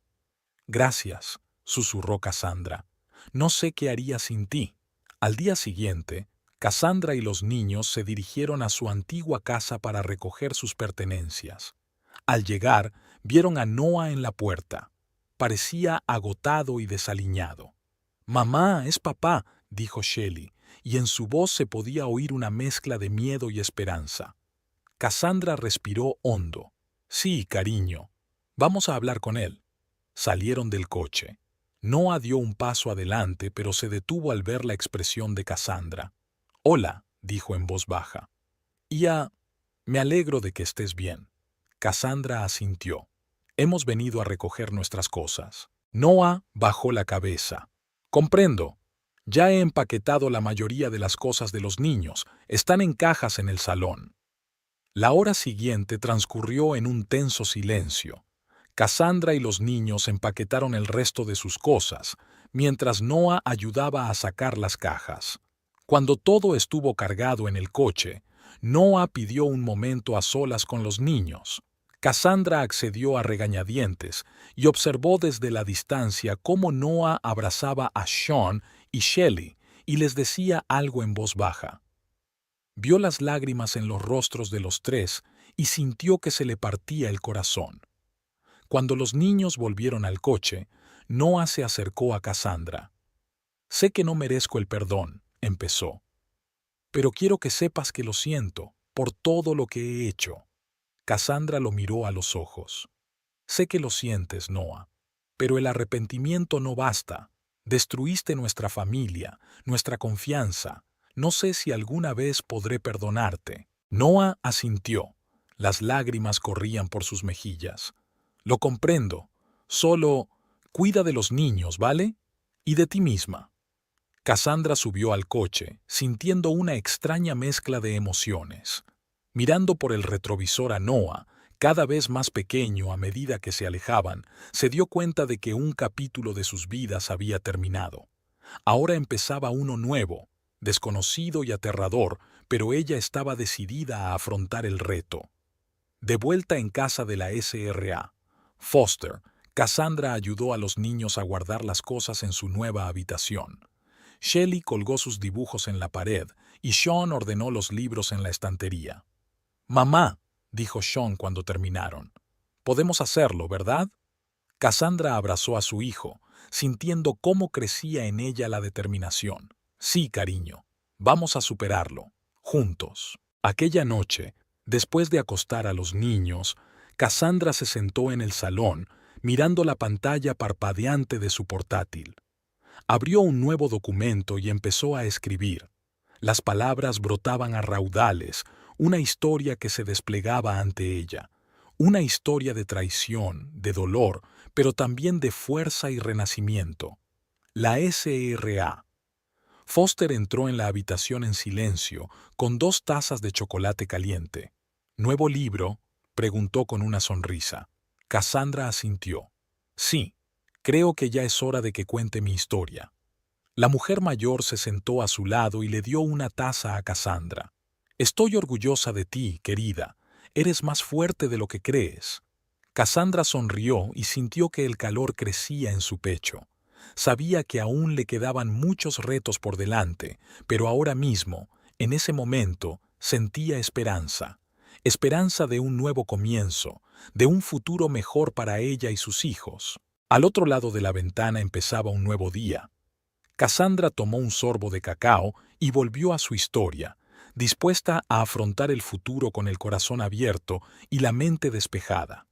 «Gracias», susurró Cassandra. «No sé qué haría sin ti». Al día siguiente, Cassandra y los niños se dirigieron a su antigua casa para recoger sus pertenencias. Al llegar, vieron a Noah en la puerta. Parecía agotado y desaliñado. «Mamá, es papá», dijo Shelley, y en su voz se podía oír una mezcla de miedo y esperanza. Cassandra respiró hondo. «Sí, cariño. Vamos a hablar con él». Salieron del coche. Noah dio un paso adelante, pero se detuvo al ver la expresión de Cassandra. «Hola», dijo en voz baja. Me alegro de que estés bien». Cassandra asintió. «Hemos venido a recoger nuestras cosas». Noah bajó la cabeza. «Comprendo. Ya he empaquetado la mayoría de las cosas de los niños. Están en cajas en el salón». La hora siguiente transcurrió en un tenso silencio. Cassandra y los niños empaquetaron el resto de sus cosas, mientras Noah ayudaba a sacar las cajas. Cuando todo estuvo cargado en el coche, Noah pidió un momento a solas con los niños. Cassandra accedió a regañadientes y observó desde la distancia cómo Noah abrazaba a Sean y Shelley y les decía algo en voz baja. Vio las lágrimas en los rostros de los tres y sintió que se le partía el corazón. Cuando los niños volvieron al coche, Noah se acercó a Cassandra. «Sé que no merezco el perdón», empezó. «Pero quiero que sepas que lo siento por todo lo que he hecho». Cassandra lo miró a los ojos. «Sé que lo sientes, Noah, pero el arrepentimiento no basta. Destruiste nuestra familia, nuestra confianza. No sé si alguna vez podré perdonarte». Noah asintió. Las lágrimas corrían por sus mejillas. «Lo comprendo. Solo cuida de los niños, ¿vale? Y de ti misma». Cassandra subió al coche, sintiendo una extraña mezcla de emociones. Mirando por el retrovisor a Noah, cada vez más pequeño a medida que se alejaban, se dio cuenta de que un capítulo de sus vidas había terminado. Ahora empezaba uno nuevo, desconocido y aterrador, pero ella estaba decidida a afrontar el reto. De vuelta en casa de la SRA Foster, Cassandra ayudó a los niños a guardar las cosas en su nueva habitación. Shelley colgó sus dibujos en la pared y Sean ordenó los libros en la estantería. «Mamá», dijo Sean cuando terminaron, «podemos hacerlo, ¿verdad?». Cassandra abrazó a su hijo, sintiendo cómo crecía en ella la determinación. «Sí, cariño, vamos a superarlo, juntos». Aquella noche, después de acostar a los niños, Cassandra se sentó en el salón, mirando la pantalla parpadeante de su portátil. Abrió un nuevo documento y empezó a escribir. Las palabras brotaban a raudales, una historia que se desplegaba ante ella, una historia de traición, de dolor, pero también de fuerza y renacimiento. La SRA. Foster entró en la habitación en silencio, con 2 tazas de chocolate caliente. ¿Nuevo libro?, preguntó con una sonrisa. Cassandra asintió. Sí, creo que ya es hora de que cuente mi historia. La mujer mayor se sentó a su lado y le dio una taza a Cassandra. Estoy orgullosa de ti, querida. Eres más fuerte de lo que crees. Cassandra sonrió y sintió que el calor crecía en su pecho. Sabía que aún le quedaban muchos retos por delante, pero ahora mismo, en ese momento, sentía esperanza. Esperanza de un nuevo comienzo, de un futuro mejor para ella y sus hijos. Al otro lado de la ventana empezaba un nuevo día. Cassandra tomó un sorbo de cacao y volvió a su historia, dispuesta a afrontar el futuro con el corazón abierto y la mente despejada.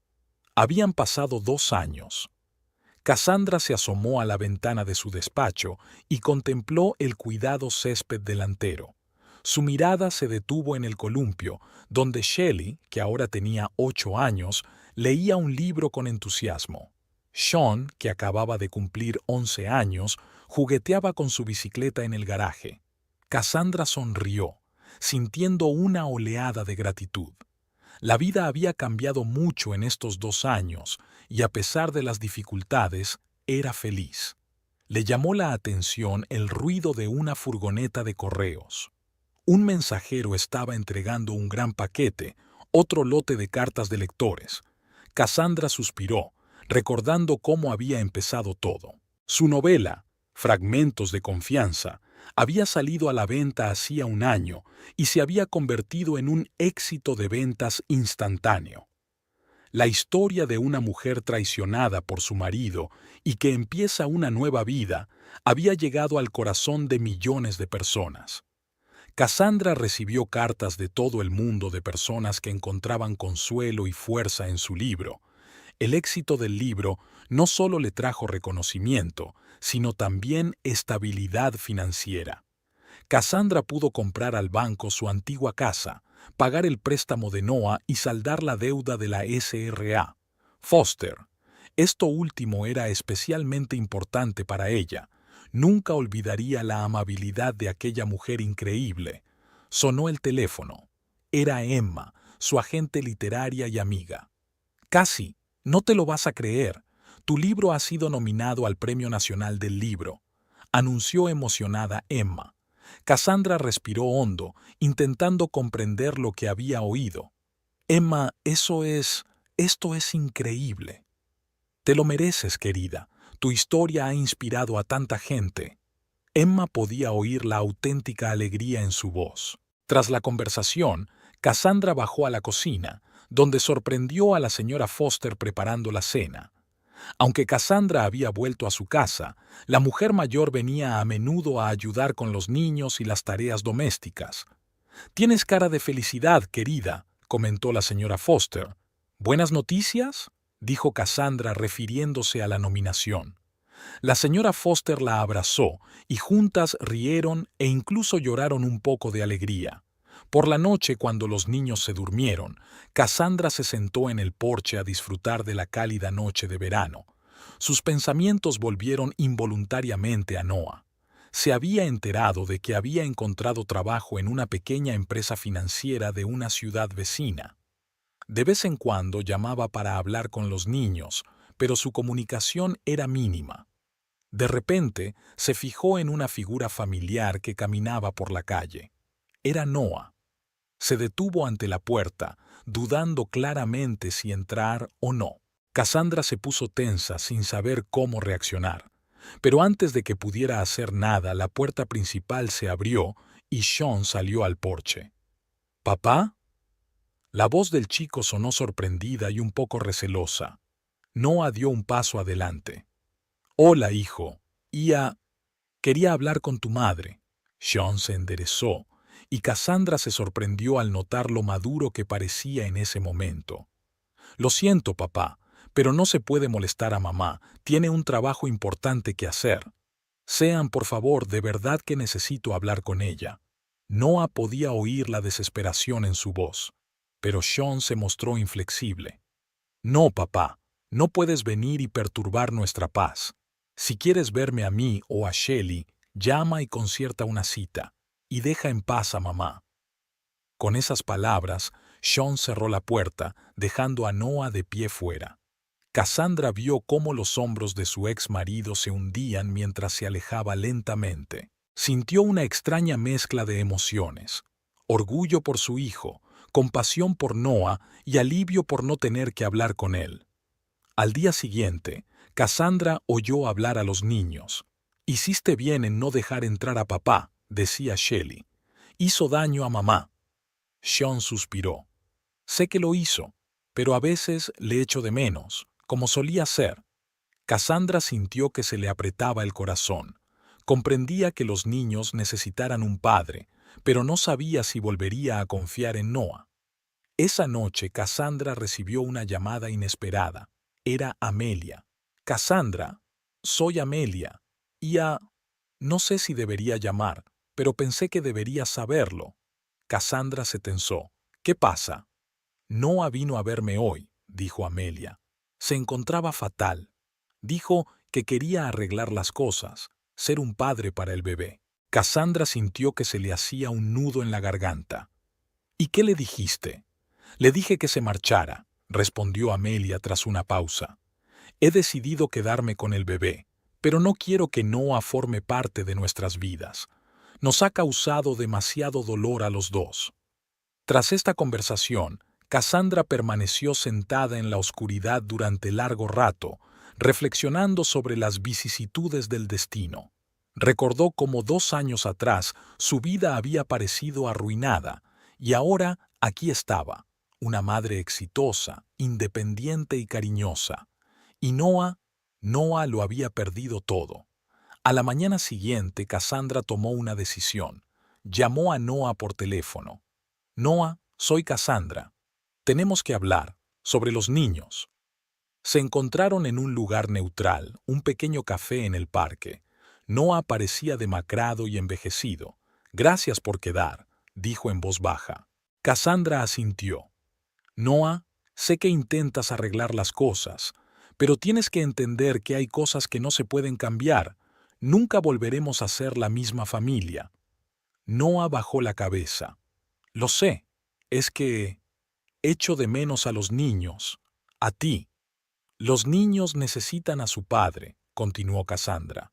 Habían pasado 2 años. Cassandra se asomó a la ventana de su despacho y contempló el cuidado césped delantero. Su mirada se detuvo en el columpio, donde Shelley, que ahora tenía 8 años, leía un libro con entusiasmo. Sean, que acababa de cumplir 11 años, jugueteaba con su bicicleta en el garaje. Cassandra sonrió, sintiendo una oleada de gratitud. La vida había cambiado mucho en estos 2 años, y a pesar de las dificultades, era feliz. Le llamó la atención el ruido de una furgoneta de correos. Un mensajero estaba entregando un gran paquete, otro lote de cartas de lectores. Cassandra suspiró, recordando cómo había empezado todo. Su novela, Fragmentos de confianza, había salido a la venta hacía 1 año y se había convertido en un éxito de ventas instantáneo. La historia de una mujer traicionada por su marido y que empieza una nueva vida había llegado al corazón de millones de personas. Cassandra recibió cartas de todo el mundo de personas que encontraban consuelo y fuerza en su libro. El éxito del libro no solo le trajo reconocimiento, sino también estabilidad financiera. Cassandra pudo comprar al banco su antigua casa, pagar el préstamo de Noah y saldar la deuda de la SRA. Foster. Esto último era especialmente importante para ella. Nunca olvidaría la amabilidad de aquella mujer increíble. Sonó el teléfono. Era Emma, su agente literaria y amiga. Casi, no te lo vas a creer. Tu libro ha sido nominado al Premio Nacional del Libro, anunció emocionada Emma. Cassandra respiró hondo, intentando comprender lo que había oído. Emma, esto es increíble. Te lo mereces, querida. Tu historia ha inspirado a tanta gente. Emma podía oír la auténtica alegría en su voz. Tras la conversación, Cassandra bajó a la cocina, donde sorprendió a la señora Foster preparando la cena. Aunque Cassandra había vuelto a su casa, la mujer mayor venía a menudo a ayudar con los niños y las tareas domésticas. «Tienes cara de felicidad, querida», comentó la señora Foster. «¿Buenas noticias?», dijo Cassandra refiriéndose a la nominación. La señora Foster la abrazó y juntas rieron e incluso lloraron un poco de alegría. Por la noche, cuando los niños se durmieron, Cassandra se sentó en el porche a disfrutar de la cálida noche de verano. Sus pensamientos volvieron involuntariamente a Noah. Se había enterado de que había encontrado trabajo en una pequeña empresa financiera de una ciudad vecina. De vez en cuando llamaba para hablar con los niños, pero su comunicación era mínima. De repente, se fijó en una figura familiar que caminaba por la calle. Era Noah. Se detuvo ante la puerta, dudando claramente si entrar o no. Cassandra se puso tensa sin saber cómo reaccionar. Pero antes de que pudiera hacer nada, la puerta principal se abrió y Sean salió al porche. «¿Papá?». La voz del chico sonó sorprendida y un poco recelosa. Noah dio un paso adelante. «Hola, hijo. Quería hablar con tu madre». Sean se enderezó, y Cassandra se sorprendió al notar lo maduro que parecía en ese momento. «Lo siento, papá, pero no se puede molestar a mamá. Tiene un trabajo importante que hacer. Sean, por favor, de verdad que necesito hablar con ella». Noah podía oír la desesperación en su voz, pero Sean se mostró inflexible. No, papá, no puedes venir y perturbar nuestra paz. Si quieres verme a mí o a Shelley, llama y concierta una cita, y deja en paz a mamá. Con esas palabras, Sean cerró la puerta, dejando a Noah de pie fuera. Cassandra vio cómo los hombros de su ex marido se hundían mientras se alejaba lentamente. Sintió una extraña mezcla de emociones: orgullo por su hijo, compasión por Noah y alivio por no tener que hablar con él. Al día siguiente, Cassandra oyó hablar a los niños. «Hiciste bien en no dejar entrar a papá», decía Shelley. «Hizo daño a mamá». Sean suspiró. «Sé que lo hizo, pero a veces le echo de menos, como solía ser». Cassandra sintió que se le apretaba el corazón. Comprendía que los niños necesitaran un padre, pero no sabía si volvería a confiar en Noah. Esa noche Cassandra recibió una llamada inesperada. Era Amelia. «Cassandra, soy Amelia. No sé si debería llamar, pero pensé que deberías saberlo». Cassandra se tensó. «¿Qué pasa?» «Noah vino a verme hoy», dijo Amelia. «Se encontraba fatal. Dijo que quería arreglar las cosas, ser un padre para el bebé». Cassandra sintió que se le hacía un nudo en la garganta. «¿Y qué le dijiste?» «Le dije que se marchara», respondió Amelia tras una pausa. «He decidido quedarme con el bebé, pero no quiero que Noah forme parte de nuestras vidas. Nos ha causado demasiado dolor a los dos». Tras esta conversación, Cassandra permaneció sentada en la oscuridad durante largo rato, reflexionando sobre las vicisitudes del destino. Recordó cómo 2 años atrás su vida había parecido arruinada, y ahora aquí estaba, una madre exitosa, independiente y cariñosa. Y Noah lo había perdido todo. A la mañana siguiente, Cassandra tomó una decisión. Llamó a Noah por teléfono. «Noah, soy Cassandra. Tenemos que hablar sobre los niños». Se encontraron en un lugar neutral, un pequeño café en el parque. Noah parecía demacrado y envejecido. «Gracias por quedar», dijo en voz baja. Cassandra asintió. «Noah, sé que intentas arreglar las cosas, pero tienes que entender que hay cosas que no se pueden cambiar. Nunca volveremos a ser la misma familia». Noah bajó la cabeza. «Lo sé, es que echo de menos a los niños, a ti». «Los niños necesitan a su padre», continuó Cassandra.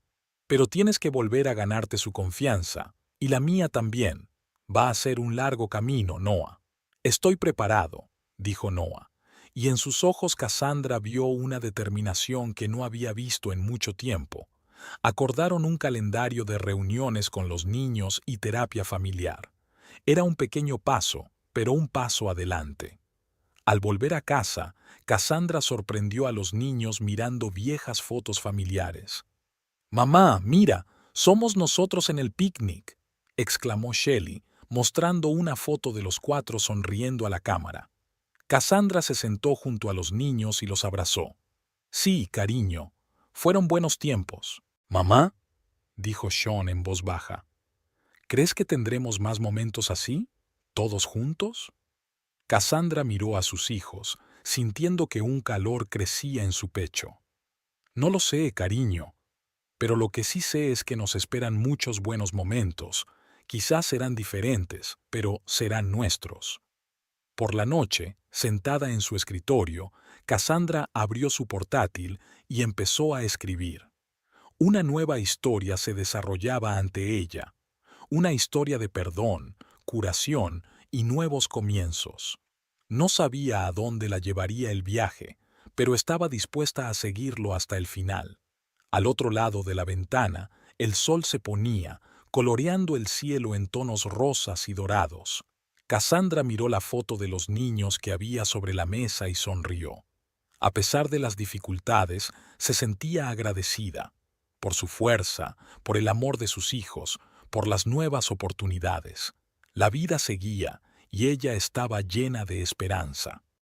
«Pero tienes que volver a ganarte su confianza, y la mía también. Va a ser un largo camino, Noah». «Estoy preparado», dijo Noah, y en sus ojos Cassandra vio una determinación que no había visto en mucho tiempo. Acordaron un calendario de reuniones con los niños y terapia familiar. Era un pequeño paso, pero un paso adelante. Al volver a casa, Cassandra sorprendió a los niños mirando viejas fotos familiares. «Mamá, mira, somos nosotros en el picnic», exclamó Shelley, mostrando una foto de los 4 sonriendo a la cámara. Cassandra se sentó junto a los niños y los abrazó. «Sí, cariño, fueron buenos tiempos». «Mamá», dijo Sean en voz baja, «¿crees que tendremos más momentos así, todos juntos?» Cassandra miró a sus hijos, sintiendo que un calor crecía en su pecho. «No lo sé, cariño, pero lo que sí sé es que nos esperan muchos buenos momentos. Quizás serán diferentes, pero serán nuestros». Por la noche, sentada en su escritorio, Cassandra abrió su portátil y empezó a escribir. Una nueva historia se desarrollaba ante ella, una historia de perdón, curación y nuevos comienzos. No sabía a dónde la llevaría el viaje, pero estaba dispuesta a seguirlo hasta el final. Al otro lado de la ventana, el sol se ponía, coloreando el cielo en tonos rosas y dorados. Cassandra miró la foto de los niños que había sobre la mesa y sonrió. A pesar de las dificultades, se sentía agradecida por su fuerza, por el amor de sus hijos, por las nuevas oportunidades. La vida seguía y ella estaba llena de esperanza.